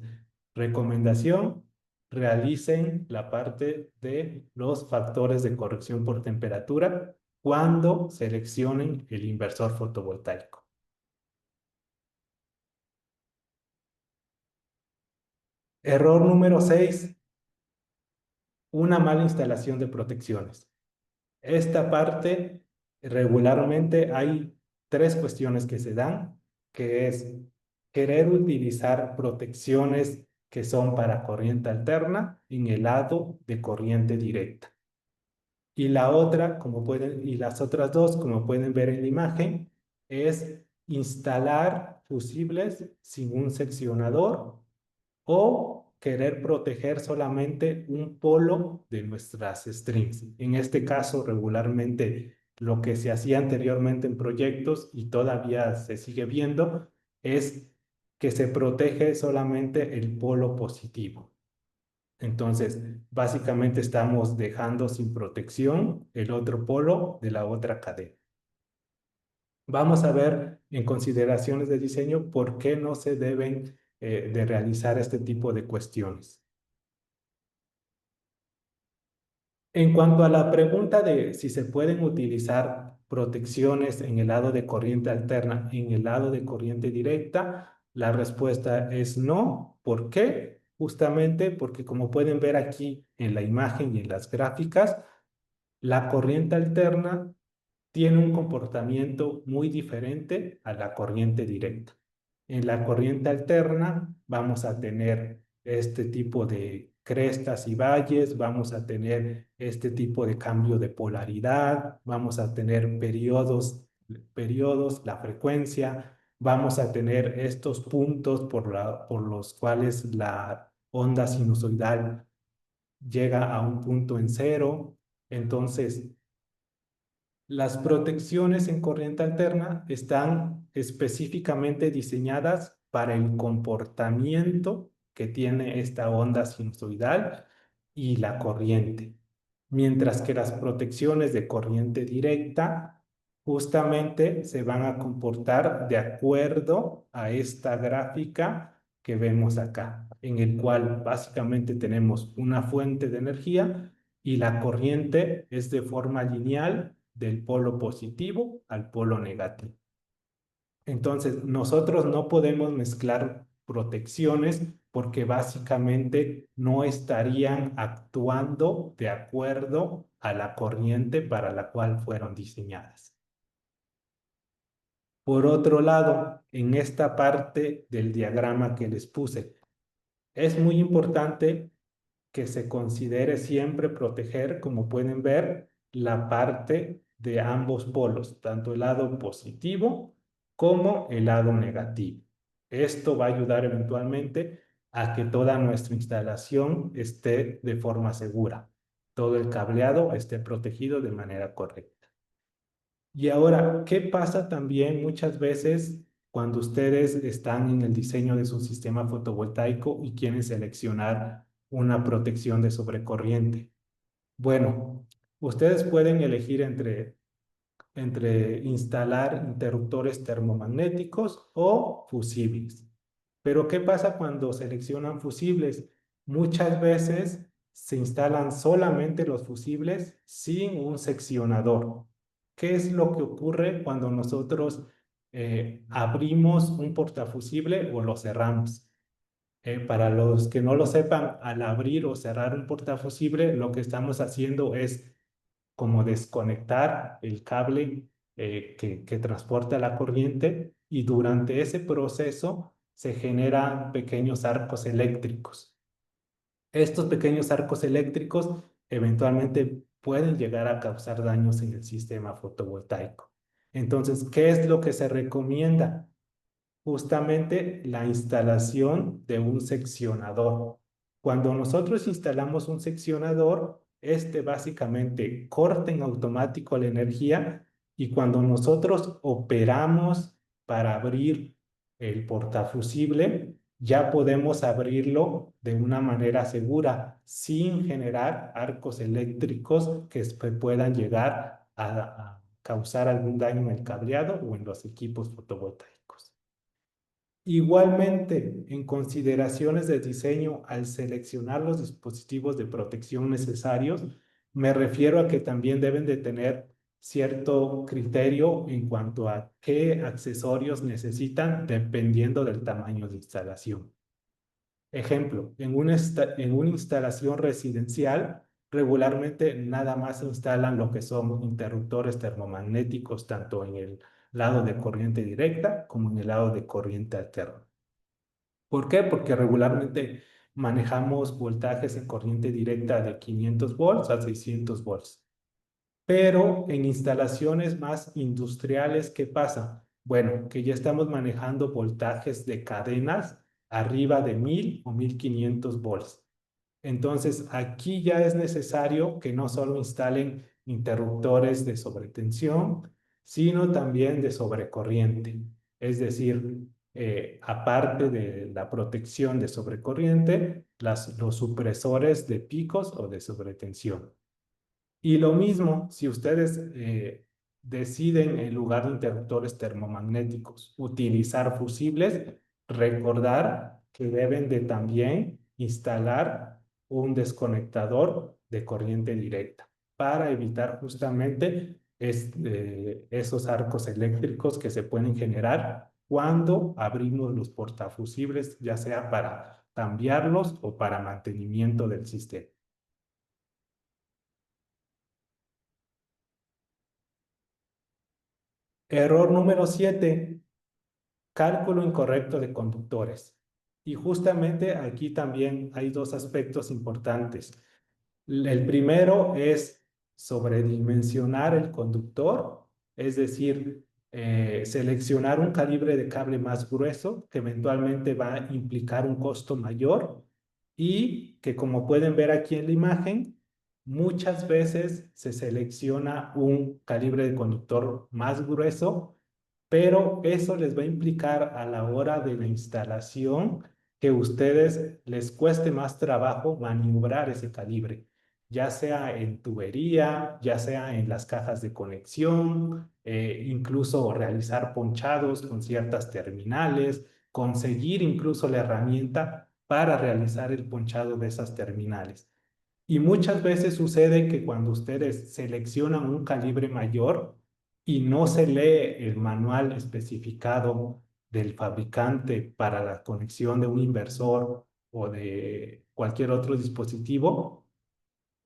recomendación, realicen la parte de los factores de corrección por temperatura cuando seleccionen el inversor fotovoltaico. Error número 6, una mala instalación de protecciones. Esta parte, regularmente hay tres cuestiones que se dan, que es querer utilizar protecciones que son para corriente alterna en el lado de corriente directa. Y la otra, y las otras dos, como pueden ver en la imagen, es instalar fusibles sin un seccionador o querer proteger solamente un polo de nuestras strings. En este caso, regularmente lo que se hacía anteriormente en proyectos y todavía se sigue viendo es que se protege solamente el polo positivo. Entonces, básicamente estamos dejando sin protección el otro polo de la otra cadena. Vamos a ver en consideraciones de diseño por qué no se deben de realizar este tipo de cuestiones. En cuanto a la pregunta de si se pueden utilizar protecciones en el lado de corriente alterna, en el lado de corriente directa, la respuesta es no. ¿Por qué? Justamente porque como pueden ver aquí en la imagen y en las gráficas, la corriente alterna tiene un comportamiento muy diferente a la corriente directa. En la corriente alterna vamos a tener este tipo de crestas y valles, vamos a tener este tipo de cambio de polaridad, vamos a tener periodos, la frecuencia, vamos a tener estos puntos por los cuales la onda sinusoidal llega a un punto en cero. Entonces, las protecciones en corriente alterna están específicamente diseñadas para el comportamiento que tiene esta onda sinusoidal y la corriente, mientras que las protecciones de corriente directa justamente se van a comportar de acuerdo a esta gráfica que vemos acá, en el cual básicamente tenemos una fuente de energía y la corriente es de forma lineal del polo positivo al polo negativo. Entonces, nosotros no podemos mezclar protecciones porque básicamente no estarían actuando de acuerdo a la corriente para la cual fueron diseñadas. Por otro lado, en esta parte del diagrama que les puse, es muy importante que se considere siempre proteger, como pueden ver, la parte de ambos polos, tanto el lado positivo como el lado negativo. Esto va a ayudar eventualmente a que toda nuestra instalación esté de forma segura, todo el cableado esté protegido de manera correcta. Y ahora, ¿qué pasa también muchas veces cuando ustedes están en el diseño de su sistema fotovoltaico y quieren seleccionar una protección de sobrecorriente? Bueno, ustedes pueden elegir entre instalar interruptores termomagnéticos o fusibles. Pero ¿qué pasa cuando seleccionan fusibles? Muchas veces se instalan solamente los fusibles sin un seccionador. ¿Qué es lo que ocurre cuando nosotros abrimos un portafusible o lo cerramos? Para los que no lo sepan, al abrir o cerrar un portafusible, lo que estamos haciendo es como desconectar el cable que transporta la corriente y durante ese proceso se generan pequeños arcos eléctricos. Estos pequeños arcos eléctricos eventualmente pueden llegar a causar daños en el sistema fotovoltaico. Entonces, ¿qué es lo que se recomienda? Justamente la instalación de un seccionador. Cuando nosotros instalamos un seccionador, este básicamente corta en automático la energía y cuando nosotros operamos para abrir el portafusible, ya podemos abrirlo de una manera segura, sin generar arcos eléctricos que puedan llegar a causar algún daño en el cableado o en los equipos fotovoltaicos. Igualmente, en consideraciones de diseño, al seleccionar los dispositivos de protección necesarios, me refiero a que también deben de tener cierto criterio en cuanto a qué accesorios necesitan dependiendo del tamaño de instalación. Ejemplo, en una instalación residencial, regularmente nada más se instalan lo que son interruptores termomagnéticos, tanto en el lado de corriente directa como en el lado de corriente alterna. ¿Por qué? Porque regularmente manejamos voltajes en corriente directa de 500 volts a 600 volts. Pero en instalaciones más industriales, ¿qué pasa? Bueno, que ya estamos manejando voltajes de cadenas arriba de 1000 o 1500 volts. Entonces, aquí ya es necesario que no solo instalen interruptores de sobretensión, sino también de sobrecorriente. Es decir, aparte de la protección de sobrecorriente, los supresores de picos o de sobretensión. Y lo mismo, si ustedes deciden en lugar de interruptores termomagnéticos utilizar fusibles, recordar que deben de también instalar un desconectador de corriente directa para evitar justamente esos arcos eléctricos que se pueden generar cuando abrimos los portafusibles, ya sea para cambiarlos o para mantenimiento del sistema. Error número 7, cálculo incorrecto de conductores. Y justamente aquí también hay dos aspectos importantes. El primero es sobredimensionar el conductor, es decir, seleccionar un calibre de cable más grueso que eventualmente va a implicar un costo mayor y que como pueden ver aquí en la imagen, muchas veces se selecciona un calibre de conductor más grueso, pero eso les va a implicar a la hora de la instalación que ustedes les cueste más trabajo maniobrar ese calibre, ya sea en tubería, ya sea en las cajas de conexión, incluso realizar ponchados con ciertas terminales, conseguir incluso la herramienta para realizar el ponchado de esas terminales. Y muchas veces sucede que cuando ustedes seleccionan un calibre mayor y no se lee el manual especificado del fabricante para la conexión de un inversor o de cualquier otro dispositivo,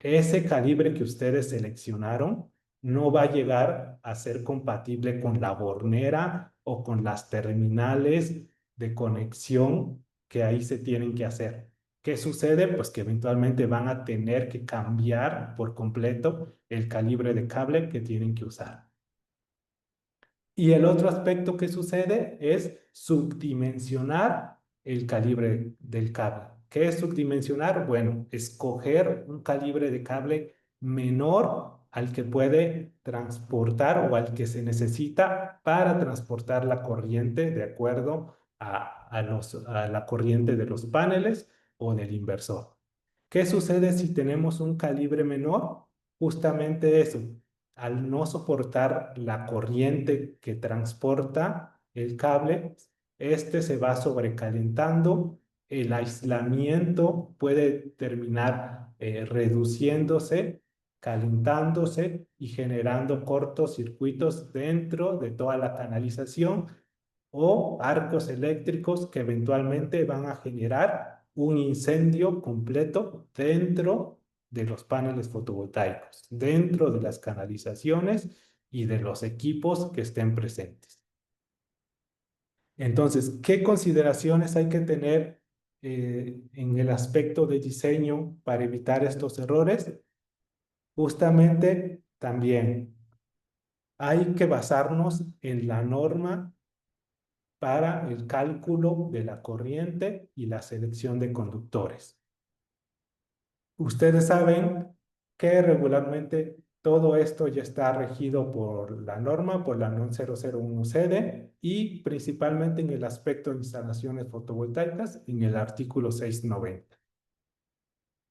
ese calibre que ustedes seleccionaron no va a llegar a ser compatible con la bornera o con las terminales de conexión que ahí se tienen que hacer. ¿Qué sucede? Pues que eventualmente van a tener que cambiar por completo el calibre de cable que tienen que usar. Y el otro aspecto que sucede es subdimensionar el calibre del cable. ¿Qué es subdimensionar? Bueno, escoger un calibre de cable menor al que puede transportar o al que se necesita para transportar la corriente de acuerdo a la corriente de los paneles o del inversor. ¿Qué sucede si tenemos un calibre menor? Justamente eso, al no soportar la corriente que transporta el cable, este se va sobrecalentando, el aislamiento puede terminar reduciéndose, calentándose y generando cortocircuitos dentro de toda la canalización o arcos eléctricos que eventualmente van a generar un incendio completo dentro de los paneles fotovoltaicos, dentro de las canalizaciones y de los equipos que estén presentes. Entonces, ¿qué consideraciones hay que tener en el aspecto de diseño para evitar estos errores? Justamente también hay que basarnos en la norma para el cálculo de la corriente y la selección de conductores. Ustedes saben que regularmente todo esto ya está regido por la norma, por la NOM 001CD y principalmente en el aspecto de instalaciones fotovoltaicas en el artículo 690.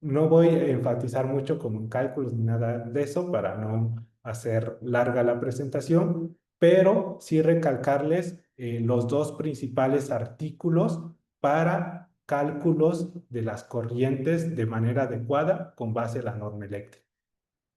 No voy a enfatizar mucho como en cálculos ni nada de eso para no hacer larga la presentación, pero sí recalcarles los dos principales artículos para cálculos de las corrientes de manera adecuada con base a la norma eléctrica.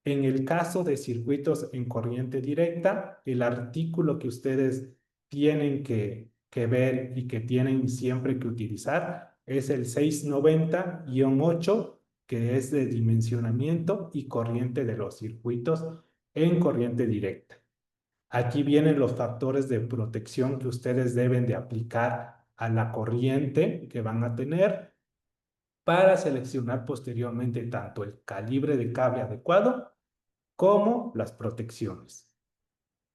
En el caso de circuitos en corriente directa, el artículo que ustedes tienen que ver y que tienen siempre que utilizar es el 690-8, que es de dimensionamiento y corriente de los circuitos en corriente directa. Aquí vienen los factores de protección que ustedes deben de aplicar a la corriente que van a tener para seleccionar posteriormente tanto el calibre de cable adecuado como las protecciones.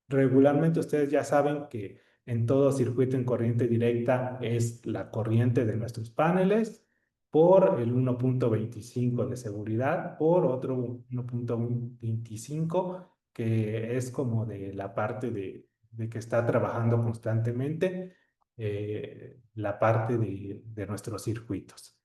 Regularmente ustedes ya saben que en todo circuito en corriente directa es la corriente de nuestros paneles por el 1.25 de seguridad, por otro 1.25 que es como de la parte de que está trabajando constantemente la parte de nuestros circuitos.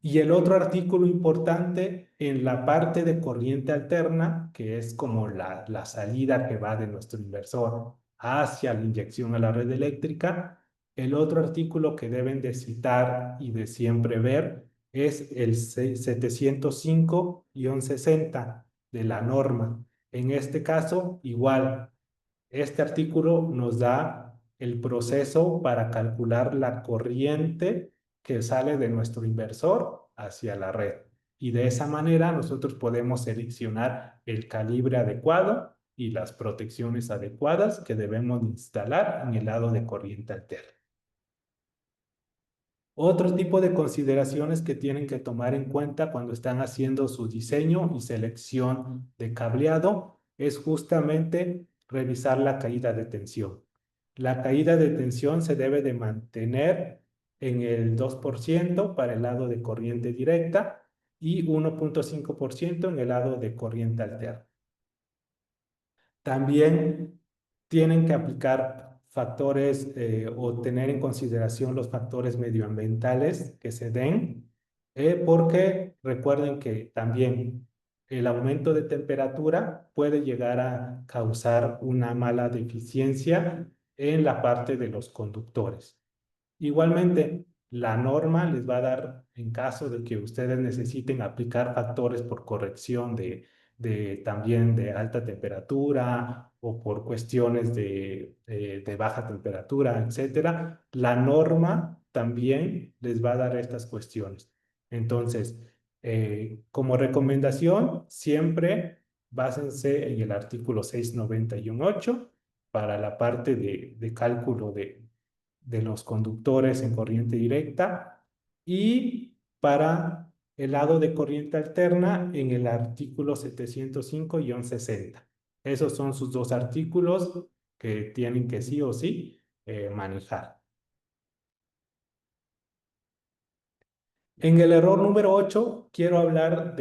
Y el otro artículo importante en la parte de corriente alterna, que es como la salida que va de nuestro inversor hacia la inyección a la red eléctrica, el otro artículo que deben de citar y de siempre ver es el 705-60 de la norma. En este caso, igual, este artículo nos da el proceso para calcular la corriente que sale de nuestro inversor hacia la red. Y de esa manera nosotros podemos seleccionar el calibre adecuado y las protecciones adecuadas que debemos instalar en el lado de corriente alterna. Otro tipo de consideraciones que tienen que tomar en cuenta cuando están haciendo su diseño y selección de cableado es justamente revisar la caída de tensión. La caída de tensión se debe de mantener en el 2% para el lado de corriente directa y 1.5% en el lado de corriente alterna. También tienen que aplicar factores o tener en consideración los factores medioambientales que se den, porque recuerden que también el aumento de temperatura puede llegar a causar una mala deficiencia en la parte de los conductores. Igualmente, la norma les va a dar, en caso de que ustedes necesiten aplicar factores por corrección de también de alta temperatura o por cuestiones de baja temperatura, etcétera, la norma también les va a dar estas cuestiones. Entonces, como recomendación, siempre básense en el artículo 690-8 para la parte de cálculo de los conductores en corriente directa y para el lado de corriente alterna en el artículo 705-60. Esos son sus dos artículos que tienen que sí o sí manejar. En el error número 8 quiero hablar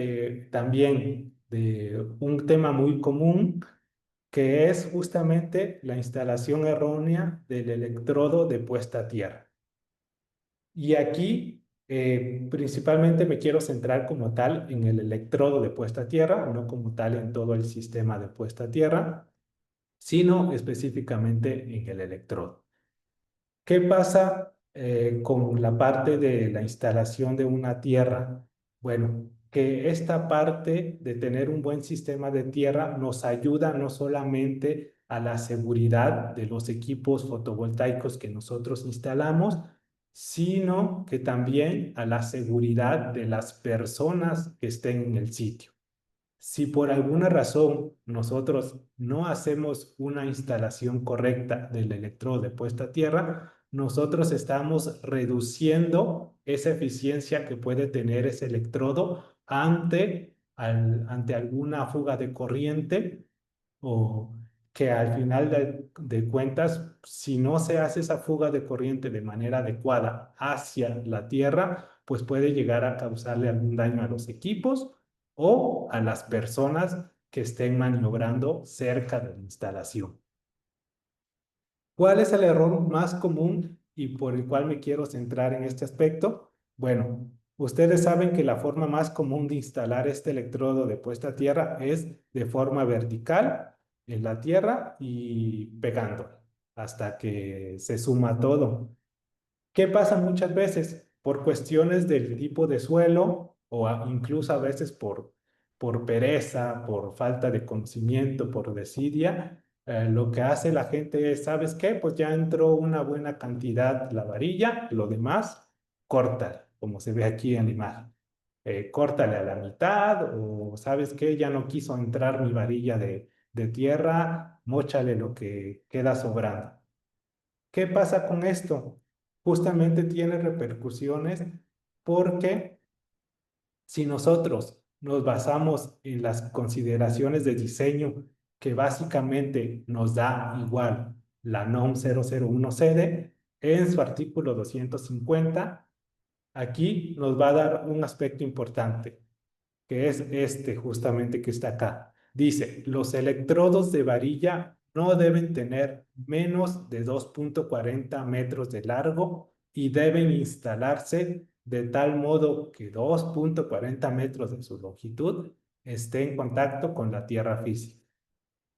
también de un tema muy común que es justamente la instalación errónea del electrodo de puesta a tierra. Y aquí principalmente me quiero centrar como tal en el electrodo de puesta a tierra, no como tal en todo el sistema de puesta a tierra, sino específicamente en el electrodo. ¿Qué pasa con la parte de la instalación de una tierra? Bueno, que esta parte de tener un buen sistema de tierra nos ayuda no solamente a la seguridad de los equipos fotovoltaicos que nosotros instalamos, sino que también a la seguridad de las personas que estén en el sitio. Si por alguna razón nosotros no hacemos una instalación correcta del electrodo de puesta a tierra, nosotros estamos reduciendo esa eficiencia que puede tener ese electrodo ante alguna fuga de corriente o que al final de cuentas, si no se hace esa fuga de corriente de manera adecuada hacia la tierra, pues puede llegar a causarle algún daño a los equipos o a las personas que estén maniobrando cerca de la instalación. ¿Cuál es el error más común y por el cual me quiero centrar en este aspecto? Bueno, ustedes saben que la forma más común de instalar este electrodo de puesta a tierra es de forma vertical en la tierra y pegando hasta que se suma todo. ¿Qué pasa muchas veces? Por cuestiones del tipo de suelo o incluso a veces por pereza, por falta de conocimiento, por desidia, lo que hace la gente es, ¿sabes qué? Pues ya entró una buena cantidad la varilla, lo demás, córtala, como se ve aquí en la imagen. Córtale a la mitad o, ¿sabes qué? Ya no quiso entrar mi varilla de tierra, móchale lo que queda sobrando. ¿Qué pasa con esto? Justamente tiene repercusiones porque si nosotros nos basamos en las consideraciones de diseño que básicamente nos da igual la NOM 001CD en su artículo 250, aquí nos va a dar un aspecto importante que es este justamente que está acá. Dice, los electrodos de varilla no deben tener menos de 2,40 metros de largo y deben instalarse de tal modo que 2,40 metros de su longitud esté en contacto con la tierra física.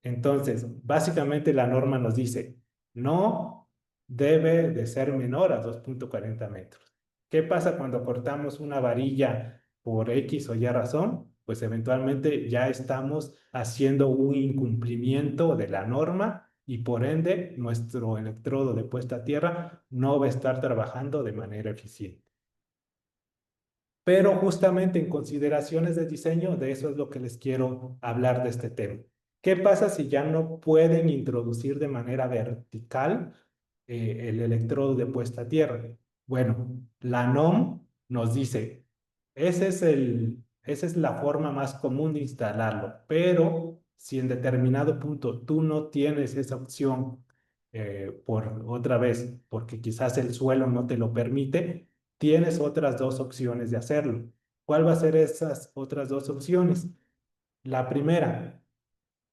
Entonces, básicamente la norma nos dice, no debe de ser menor a 2,40 metros. ¿Qué pasa cuando cortamos una varilla por X o Y razón? Pues eventualmente ya estamos haciendo un incumplimiento de la norma y por ende nuestro electrodo de puesta a tierra no va a estar trabajando de manera eficiente. Pero justamente en consideraciones de diseño, de eso es lo que les quiero hablar de este tema. ¿Qué pasa si ya no pueden introducir de manera vertical el electrodo de puesta a tierra? Bueno, la NOM nos dice, esa es la forma más común de instalarlo, pero si en determinado punto tú no tienes esa opción, por otra vez, porque quizás el suelo no te lo permite, tienes otras dos opciones de hacerlo. ¿Cuál va a ser esas otras dos opciones? La primera,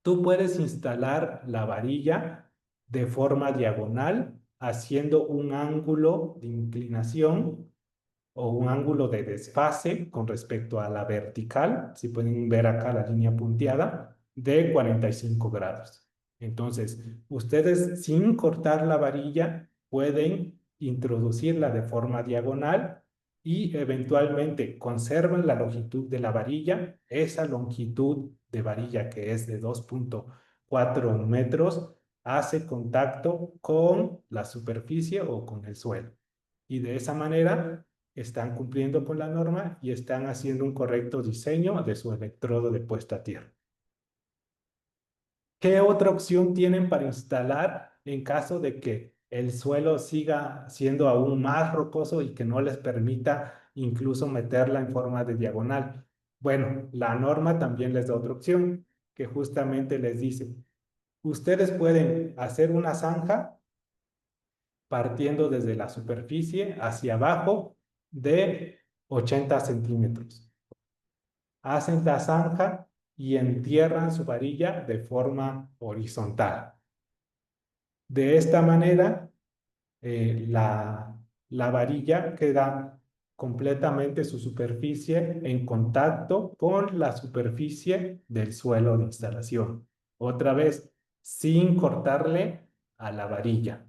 tú puedes instalar la varilla de forma diagonal, haciendo un ángulo de inclinación o un ángulo de desfase con respecto a la vertical, si pueden ver acá la línea punteada, de 45 grados. Entonces, ustedes sin cortar la varilla pueden introducirla de forma diagonal y eventualmente conservan la longitud de la varilla, esa longitud de varilla que es de 2,4 metros, hace contacto con la superficie o con el suelo. Y de esa manera están cumpliendo con la norma y están haciendo un correcto diseño de su electrodo de puesta a tierra. ¿Qué otra opción tienen para instalar en caso de que el suelo siga siendo aún más rocoso y que no les permita incluso meterla en forma de diagonal? Bueno, la norma también les da otra opción que justamente les dice, ustedes pueden hacer una zanja partiendo desde la superficie hacia abajo de 80 centímetros. Hacen la zanja y entierran su varilla de forma horizontal. De esta manera, la varilla queda completamente su superficie en contacto con la superficie del suelo de instalación. Otra vez, sin cortarle a la varilla.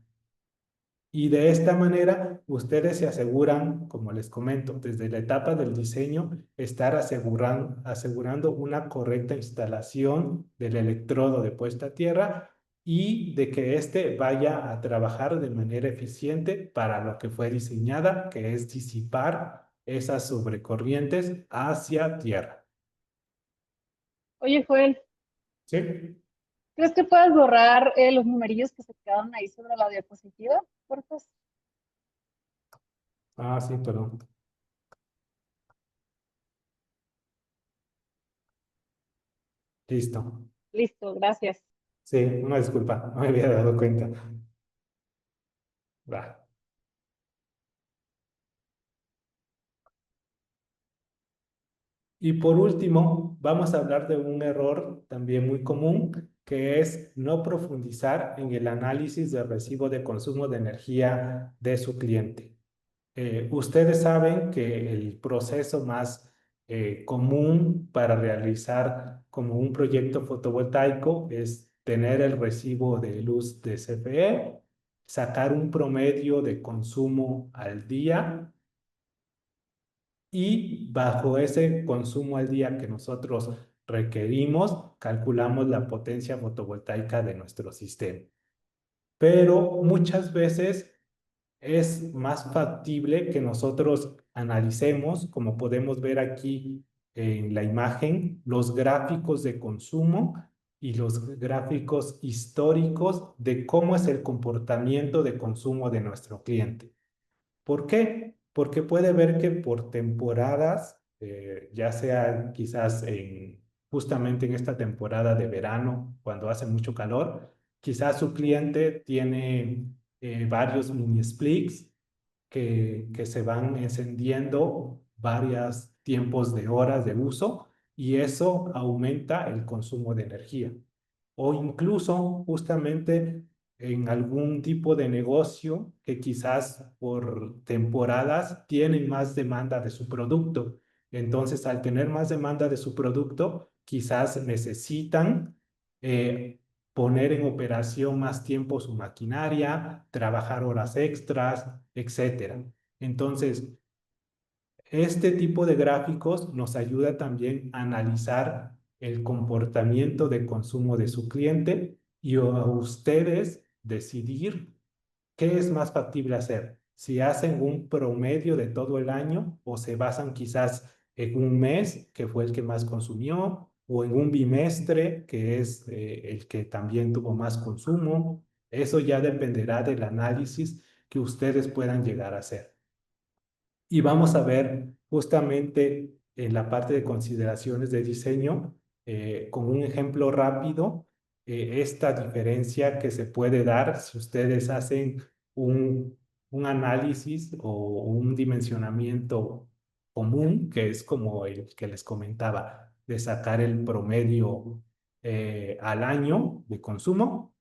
Y de esta manera, ustedes se aseguran, como les comento, desde la etapa del diseño, estar asegurando una correcta instalación del electrodo de puesta a tierra y de que éste vaya a trabajar de manera eficiente para lo que fue diseñada, que es disipar esas sobrecorrientes hacia tierra. Oye, Joel, ¿Sí? ¿crees que puedes borrar los numerillos que se quedaron ahí sobre la diapositiva? Por favor. Ah, sí, perdón. Listo. Listo, gracias. Sí, una disculpa, no me había dado cuenta. Va. Y por último, vamos a hablar de un error también muy común, que es no profundizar en el análisis del recibo de consumo de energía de su cliente. Ustedes saben que el proceso más común para realizar como un proyecto fotovoltaico es tener el recibo de luz de CFE, sacar un promedio de consumo al día y bajo ese consumo al día que nosotros requerimos, calculamos la potencia fotovoltaica de nuestro sistema. Pero muchas veces es más factible que nosotros analicemos, como podemos ver aquí en la imagen, los gráficos de consumo y los gráficos históricos de cómo es el comportamiento de consumo de nuestro cliente. ¿Por qué? Porque puede ver que por temporadas, ya sea quizás justamente en esta temporada de verano, cuando hace mucho calor, quizás su cliente tiene varios mini splits que se van encendiendo varios tiempos de horas de uso y eso aumenta el consumo de energía. O incluso justamente en algún tipo de negocio que quizás por temporadas tienen más demanda de su producto. Entonces, al tener más demanda de su producto, quizás necesitan eh, poner en operación más tiempo su maquinaria, trabajar horas extras, etcétera. Entonces, este tipo de gráficos nos ayuda también a analizar el comportamiento de consumo de su cliente y a ustedes decidir qué es más factible hacer. Si hacen un promedio de todo el año o se basan quizás en un mes, que fue el que más consumió, o en un bimestre, que es el que también tuvo más consumo. Eso ya dependerá del análisis que ustedes puedan llegar a hacer. Y vamos a ver justamente en la parte de consideraciones de diseño, con un ejemplo rápido, esta diferencia que se puede dar si ustedes hacen un, un análisis o un dimensionamiento común, que es como el que les comentaba, de sacar el promedio al año de consumo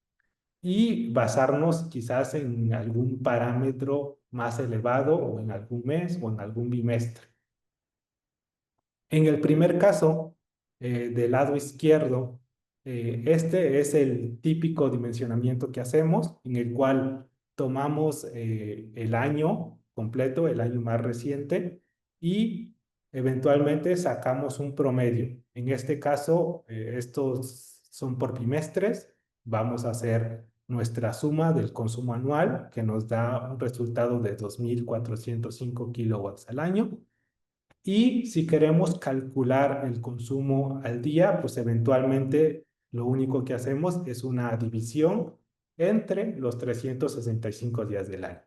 y basarnos quizás en algún parámetro más elevado o en algún mes o en algún bimestre. En el primer caso, del lado izquierdo, este es el típico dimensionamiento que hacemos, en el cual tomamos el año completo, el año más reciente, y eventualmente sacamos un promedio. En este caso, estos son por bimestres. Vamos a hacer nuestra suma del consumo anual, que nos da un resultado de 2.405 kilowatts al año. Y si queremos calcular el consumo al día, pues eventualmente lo único que hacemos es una división entre los 365 días del año.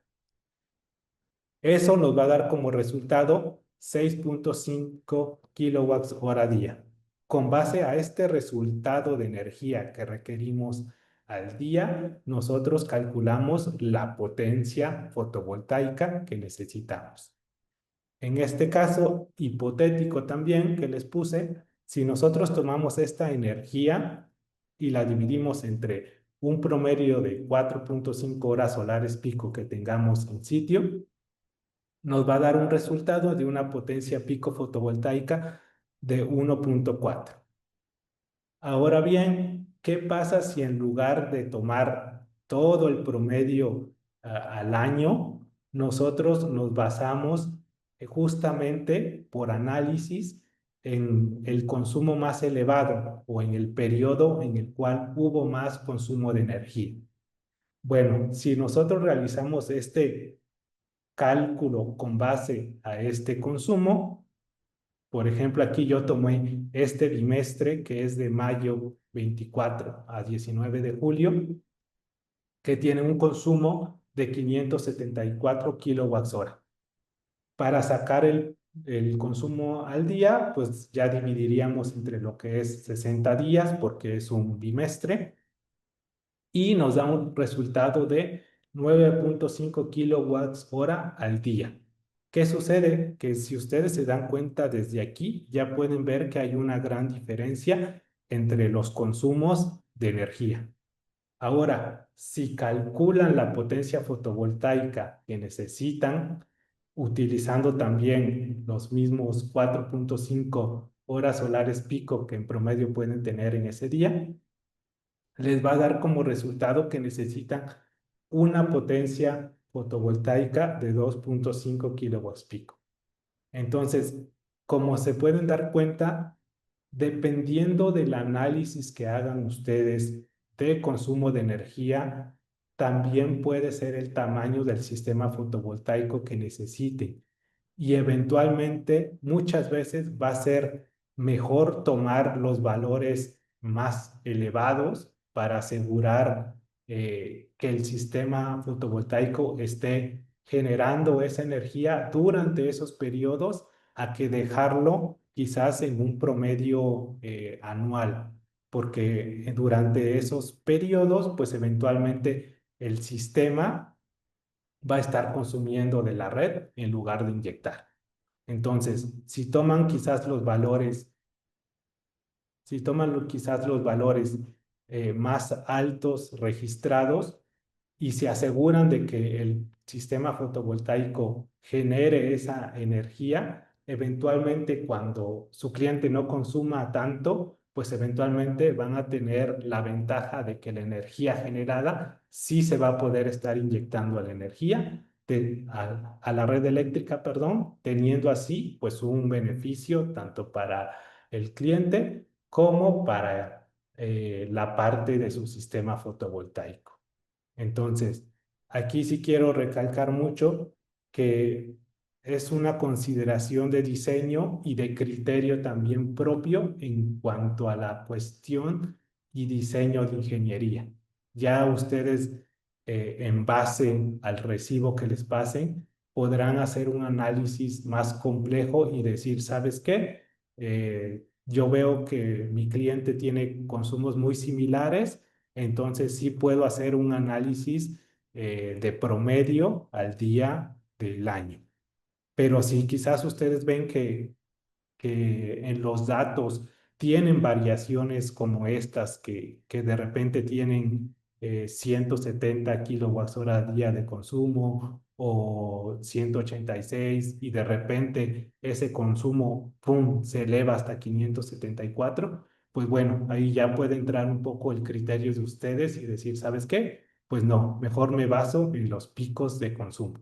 Eso nos va a dar como resultado 6.5 kilowatts hora día. Con base a este resultado de energía que requerimos al día, nosotros calculamos la potencia fotovoltaica que necesitamos. En este caso hipotético también que les puse, si nosotros tomamos esta energía y la dividimos entre un promedio de 4.5 horas solares pico que tengamos en sitio, nos va a dar un resultado de una potencia pico fotovoltaica de 1.4. Ahora bien, ¿qué pasa si en lugar de tomar todo el promedio al año, nosotros nos basamos justamente por análisis en el consumo más elevado o en el periodo en el cual hubo más consumo de energía? Bueno, si nosotros realizamos este cálculo con base a este consumo, Por ejemplo, aquí yo tomé este bimestre que es de mayo 24 a 19 de julio, que tiene un consumo de 574 kilowatts hora. Para sacar el consumo al día, pues ya dividiríamos entre lo que es 60 días, porque es un bimestre, y nos da un resultado de 9.5 kilowatts hora al día. ¿Qué sucede? Que si ustedes se dan cuenta desde aquí, ya pueden ver que hay una gran diferencia entre los consumos de energía. Ahora, si calculan la potencia fotovoltaica que necesitan, utilizando también los mismos 4.5 horas solares pico que en promedio pueden tener en ese día, les va a dar como resultado que necesitan una potencia fotovoltaica de 2.5 kilowatts pico. Entonces, como se pueden dar cuenta, dependiendo del análisis que hagan ustedes de consumo de energía, también puede ser el tamaño del sistema fotovoltaico que necesite. Y eventualmente, muchas veces va a ser mejor tomar los valores más elevados para asegurar que el sistema fotovoltaico esté generando esa energía durante esos periodos a que dejarlo quizás en un promedio anual, porque durante esos periodos, pues eventualmente el sistema va a estar consumiendo de la red en lugar de inyectar. Entonces, si toman quizás los valores más altos registrados, y se aseguran de que el sistema fotovoltaico genere esa energía, eventualmente cuando su cliente no consuma tanto, pues eventualmente van a tener la ventaja de que la energía generada sí se va a poder estar inyectando a la a la red eléctrica, perdón, teniendo así pues un beneficio tanto para el cliente como para la parte de su sistema fotovoltaico. Entonces, aquí sí quiero recalcar mucho que es una consideración de diseño y de criterio también propio en cuanto a la cuestión y diseño de ingeniería. Ya ustedes, en base al recibo que les pasen, podrán hacer un análisis más complejo y decir, ¿sabes qué? Yo veo que mi cliente tiene consumos muy similares, entonces sí puedo hacer un análisis de promedio al día del año. Pero si quizás ustedes ven que en los datos tienen variaciones como estas, que de repente tienen 170 kilowatts hora al día de consumo o 186 y de repente ese consumo, ¡pum!, se eleva hasta 574, pues bueno, ahí ya puede entrar un poco el criterio de ustedes y decir, ¿sabes qué? Pues no, mejor me baso en los picos de consumo.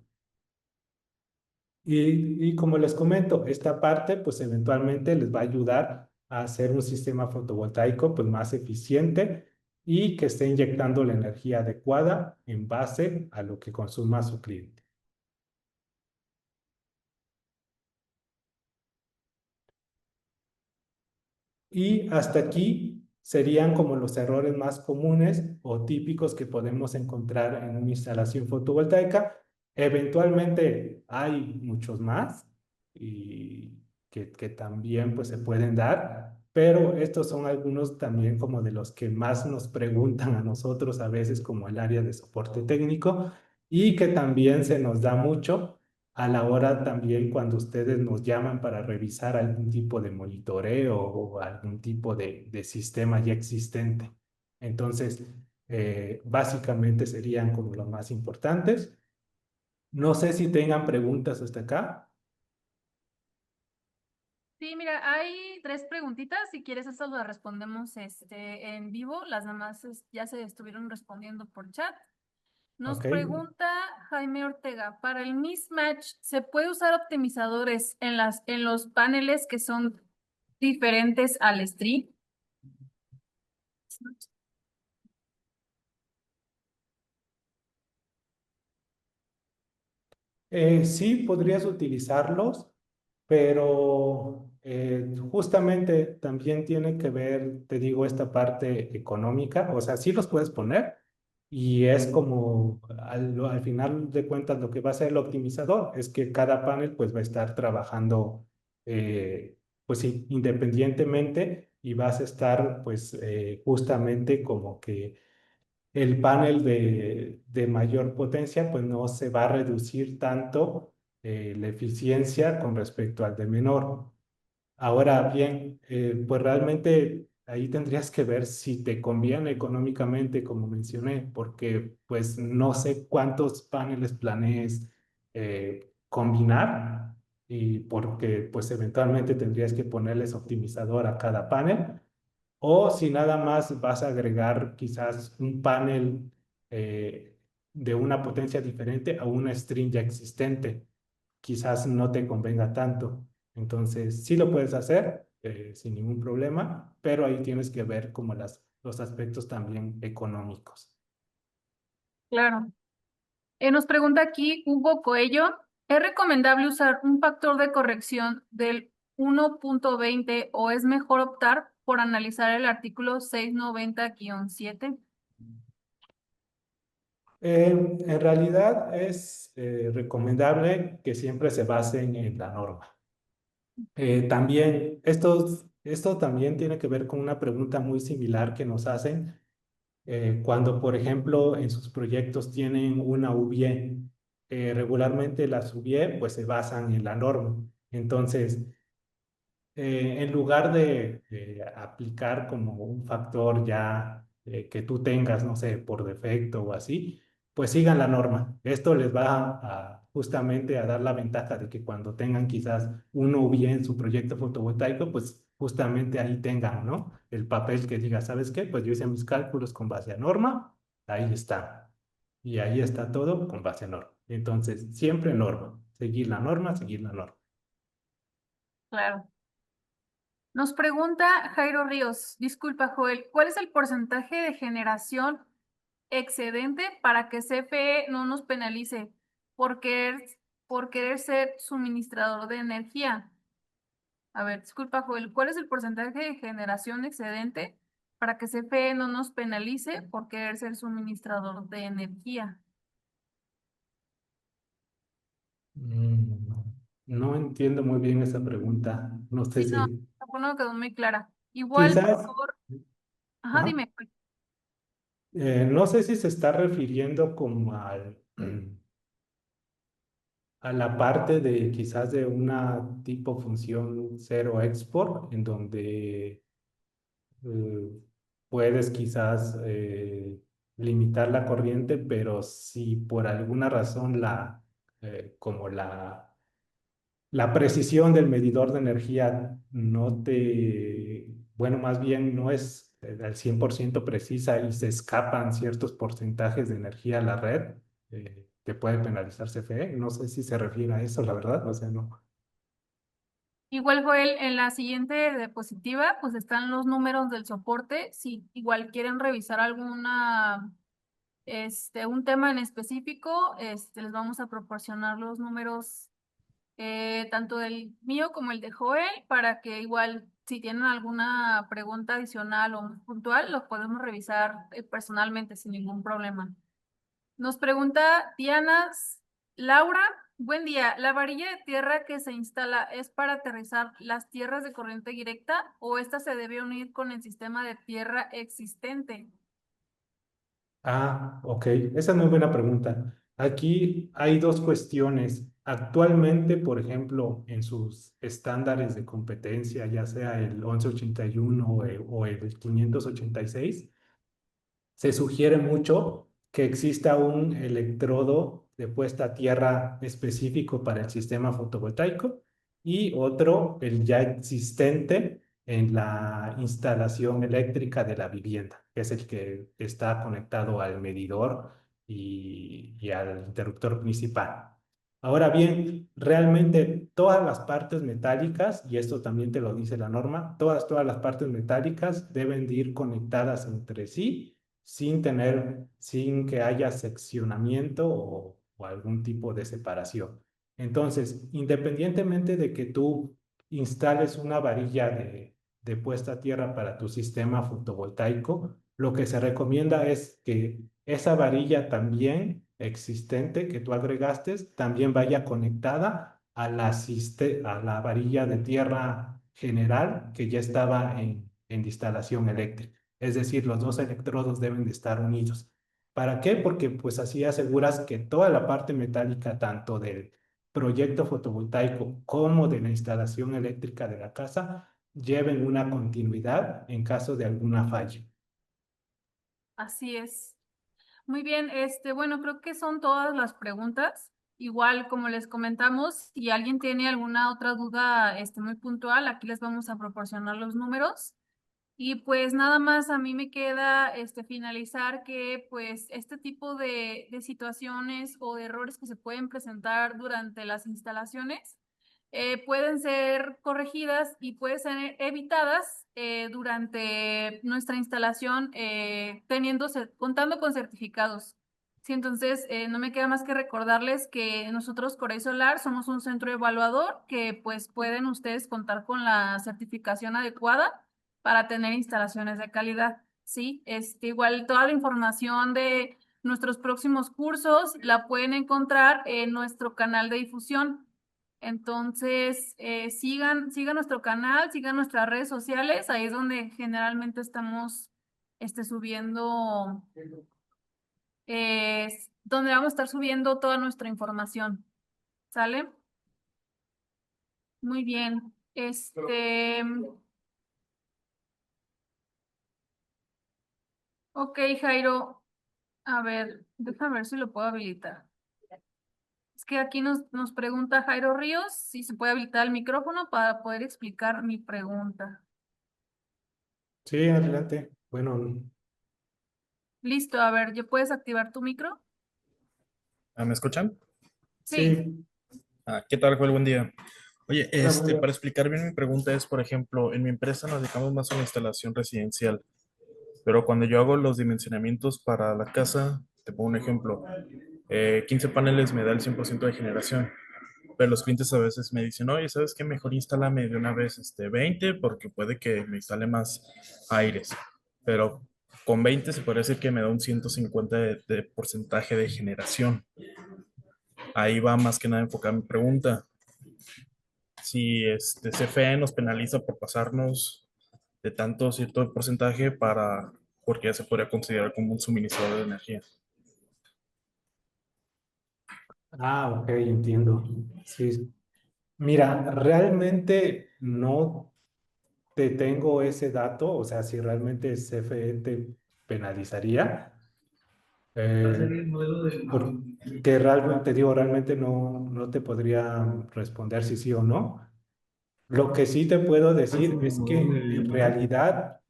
Y como les comento, esta parte pues eventualmente les va a ayudar a hacer un sistema fotovoltaico pues más eficiente y que esté inyectando la energía adecuada en base a lo que consuma su cliente. Y hasta aquí serían como los errores más comunes o típicos que podemos encontrar en una instalación fotovoltaica. Eventualmente hay muchos más y que también pues se pueden dar, pero estos son algunos también como de los que más nos preguntan a nosotros a veces como el área de soporte técnico y que también se nos da mucho a la hora también cuando ustedes nos llaman para revisar algún tipo de monitoreo o algún tipo de sistema ya existente. Entonces, básicamente serían como los más importantes. No sé si tengan preguntas hasta acá. Sí, mira, hay tres preguntitas. Si quieres, estas las respondemos en vivo. Las demás ya se estuvieron respondiendo por chat. Nos Ok. pregunta Jaime Ortega, para el mismatch, ¿se puede usar optimizadores en los paneles que son diferentes al street? Sí, podrías utilizarlos, pero Justamente también tiene que ver, te digo, esta parte económica, o sea, sí los puedes poner y es como al final de cuentas lo que va a hacer el optimizador es que cada panel pues va a estar trabajando pues sí, independientemente y vas a estar pues justamente como que el panel de mayor potencia pues no se va a reducir tanto la eficiencia con respecto al de menor. Ahora bien, pues realmente ahí tendrías que ver si te conviene económicamente, como mencioné, porque pues no sé cuántos paneles planees combinar y porque pues eventualmente tendrías que ponerles optimizador a cada panel o si nada más vas a agregar quizás un panel eh, de una potencia diferente a una string ya existente quizás no te convenga tanto. Entonces, sí lo puedes hacer sin ningún problema, pero ahí tienes que ver como los aspectos también económicos. Claro. Nos pregunta aquí Hugo Coello, ¿es recomendable usar un factor de corrección del 1.20 o es mejor optar por analizar el artículo 690-7? En realidad es recomendable que siempre se basen en la norma. También, esto también tiene que ver con una pregunta muy similar que nos hacen cuando, por ejemplo, en sus proyectos tienen una UVIE. Regularmente las UVIE pues se basan en la norma. Entonces, en lugar de aplicar como un factor ya que tú tengas, no sé, por defecto o así, pues sigan la norma. Esto les va justamente a dar la ventaja de que cuando tengan quizás uno bien su proyecto fotovoltaico, pues justamente ahí tengan, ¿no? El papel que diga, ¿sabes qué? Pues yo hice mis cálculos con base a norma, ahí está. Y ahí está todo con base a norma. Entonces, siempre norma, seguir la norma, seguir la norma. Claro. Nos pregunta Jairo Ríos, disculpa Joel, ¿cuál es el porcentaje de generación excedente para que CFE no nos penalice por querer, por querer ser suministrador de energía? A ver, disculpa Joel, ¿cuál es el porcentaje de generación excedente para que CFE no nos penalice por querer ser suministrador de energía? Mm, No entiendo muy bien esa pregunta. No sé Sí, no, si, no quedó muy clara. Igual, por quizás, favor, ajá, ajá. dime. No sé si se está refiriendo como a la parte de quizás de una tipo función cero export, en donde eh, puedes quizás limitar la corriente, pero si por alguna razón como la precisión del medidor de energía no bueno, más bien no es al 100% precisa y se escapan ciertos porcentajes de energía a la red, te puede penalizar CFE. No sé si se refiere a eso, la verdad, o sea, no. Igual, Joel, en la siguiente diapositiva, pues están los números del soporte. Si igual quieren revisar un tema en específico, les vamos a proporcionar los números, tanto del mío como el de Joel, para que igual, si tienen alguna pregunta adicional o muy puntual, lo podemos revisar personalmente sin ningún problema. Nos pregunta Laura, buen día. ¿La varilla de tierra que se instala es para aterrizar las tierras de corriente directa o esta se debe unir con el sistema de tierra existente? Ok, esa es muy buena pregunta. Aquí hay dos cuestiones. Actualmente, por ejemplo, en sus estándares de competencia, ya sea el 1181 o el 586, se sugiere mucho que exista un electrodo de puesta a tierra específico para el sistema fotovoltaico y otro, el ya existente en la instalación eléctrica de la vivienda, que es el que está conectado al medidor y al interruptor principal. Ahora bien, realmente todas las partes metálicas, y esto también te lo dice la norma, todas las partes metálicas deben de ir conectadas entre sí sin que haya seccionamiento o algún tipo de separación. Entonces, independientemente de que tú instales una varilla de puesta a tierra para tu sistema fotovoltaico, lo que se recomienda es que esa varilla también existente que tú agregaste también vaya conectada a a la varilla de tierra general que ya estaba en instalación eléctrica. Es decir, los dos electrodos deben de estar unidos. ¿Para qué? Porque pues así aseguras que toda la parte metálica, tanto del proyecto fotovoltaico como de la instalación eléctrica de la casa, lleven una continuidad en caso de alguna falla. Así es. Muy bien, bueno, creo que son todas las preguntas. Igual, como les comentamos, si alguien tiene alguna otra duda, muy puntual, aquí les vamos a proporcionar los números. Y pues nada más a mí me queda finalizar que pues este tipo de situaciones o de errores que se pueden presentar durante las instalaciones pueden ser corregidas y pueden ser evitadas durante nuestra instalación contando con certificados. Sí, entonces no me queda más que recordarles que nosotros Corey Solar somos un centro evaluador que pues pueden ustedes contar con la certificación adecuada para tener instalaciones de calidad. Sí, igual toda la información de nuestros próximos cursos la pueden encontrar en nuestro canal de difusión. Entonces, sigan nuestro canal, sigan nuestras redes sociales, ahí es donde generalmente estamos subiendo, donde vamos a estar subiendo toda nuestra información. ¿Sale? Muy bien. Ok, Jairo, a ver, déjame ver si lo puedo habilitar. Es que aquí nos pregunta Jairo Ríos si se puede habilitar el micrófono para poder explicar mi pregunta. Sí, adelante. Bueno, Listo, a ver, ¿ya puedes activar tu micro? ¿Me escuchan? Sí. sí. ¿Qué tal, Joel? Buen día. Oye, Hola, buen día. para explicar bien mi pregunta es, por ejemplo, en mi empresa nos dedicamos más a la instalación residencial, pero cuando yo hago los dimensionamientos para la casa, te pongo un ejemplo, 15 paneles me da el 100% de generación, pero los clientes a veces me dicen, oye, ¿sabes qué? Mejor instálame de una vez 20 porque puede que me instale más aires, pero con 20 se puede decir que me da un 150 de porcentaje de generación. Ahí va más que nada enfocada mi pregunta. Si CFE nos penaliza por pasarnos de tanto cierto porcentaje porque ya se podría considerar como un suministrador de energía. Ok, entiendo. Sí. Mira, realmente no te tengo ese dato, o sea, si realmente CFE te penalizaría, porque realmente, te digo, realmente no te podría responder si sí o no. Lo que sí te puedo decir es que en realidad,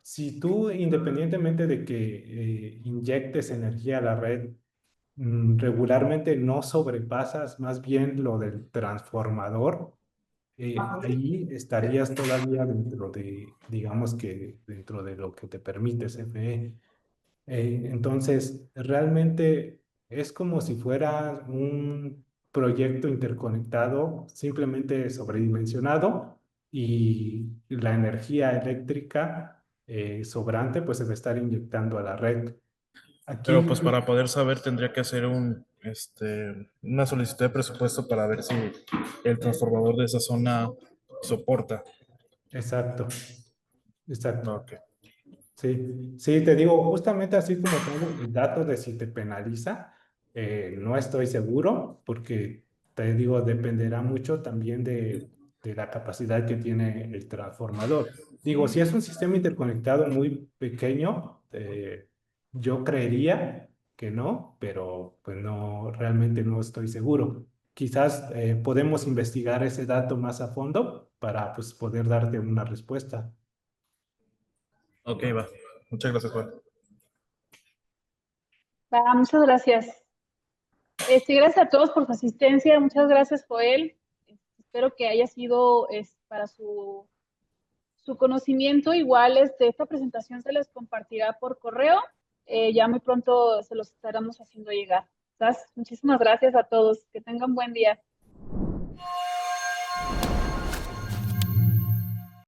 si tú, independientemente de que inyectes energía a la red, regularmente no sobrepasas más bien lo del transformador, ahí estarías todavía dentro de, digamos que dentro de lo que te permite CFE. Entonces, realmente es como si fuera un proyecto interconectado, simplemente sobredimensionado, y la energía eléctrica sobrante pues se va a estar inyectando a la red. Pero Aquí, pues para poder saber tendría que hacer una solicitud de presupuesto para ver si el transformador de esa zona soporta. exacto, exacto. Ok. Sí, sí, te digo, justamente así como tengo el dato de si te penaliza, no estoy seguro porque te digo, dependerá mucho también de la capacidad que tiene el transformador. Digo, si es un sistema interconectado muy pequeño, yo creería que no, pero pues no, realmente no estoy seguro. Quizás podemos investigar ese dato más a fondo para pues, poder darte una respuesta. Ok, va. Muchas gracias, Juan. Va, muchas gracias. Sí, gracias a todos por su asistencia. Muchas gracias, Joel. Espero que haya sido para su conocimiento. Igual esta presentación se les compartirá por correo. Ya muy pronto se los estaremos haciendo llegar. Muchísimas gracias a todos. Que tengan buen día.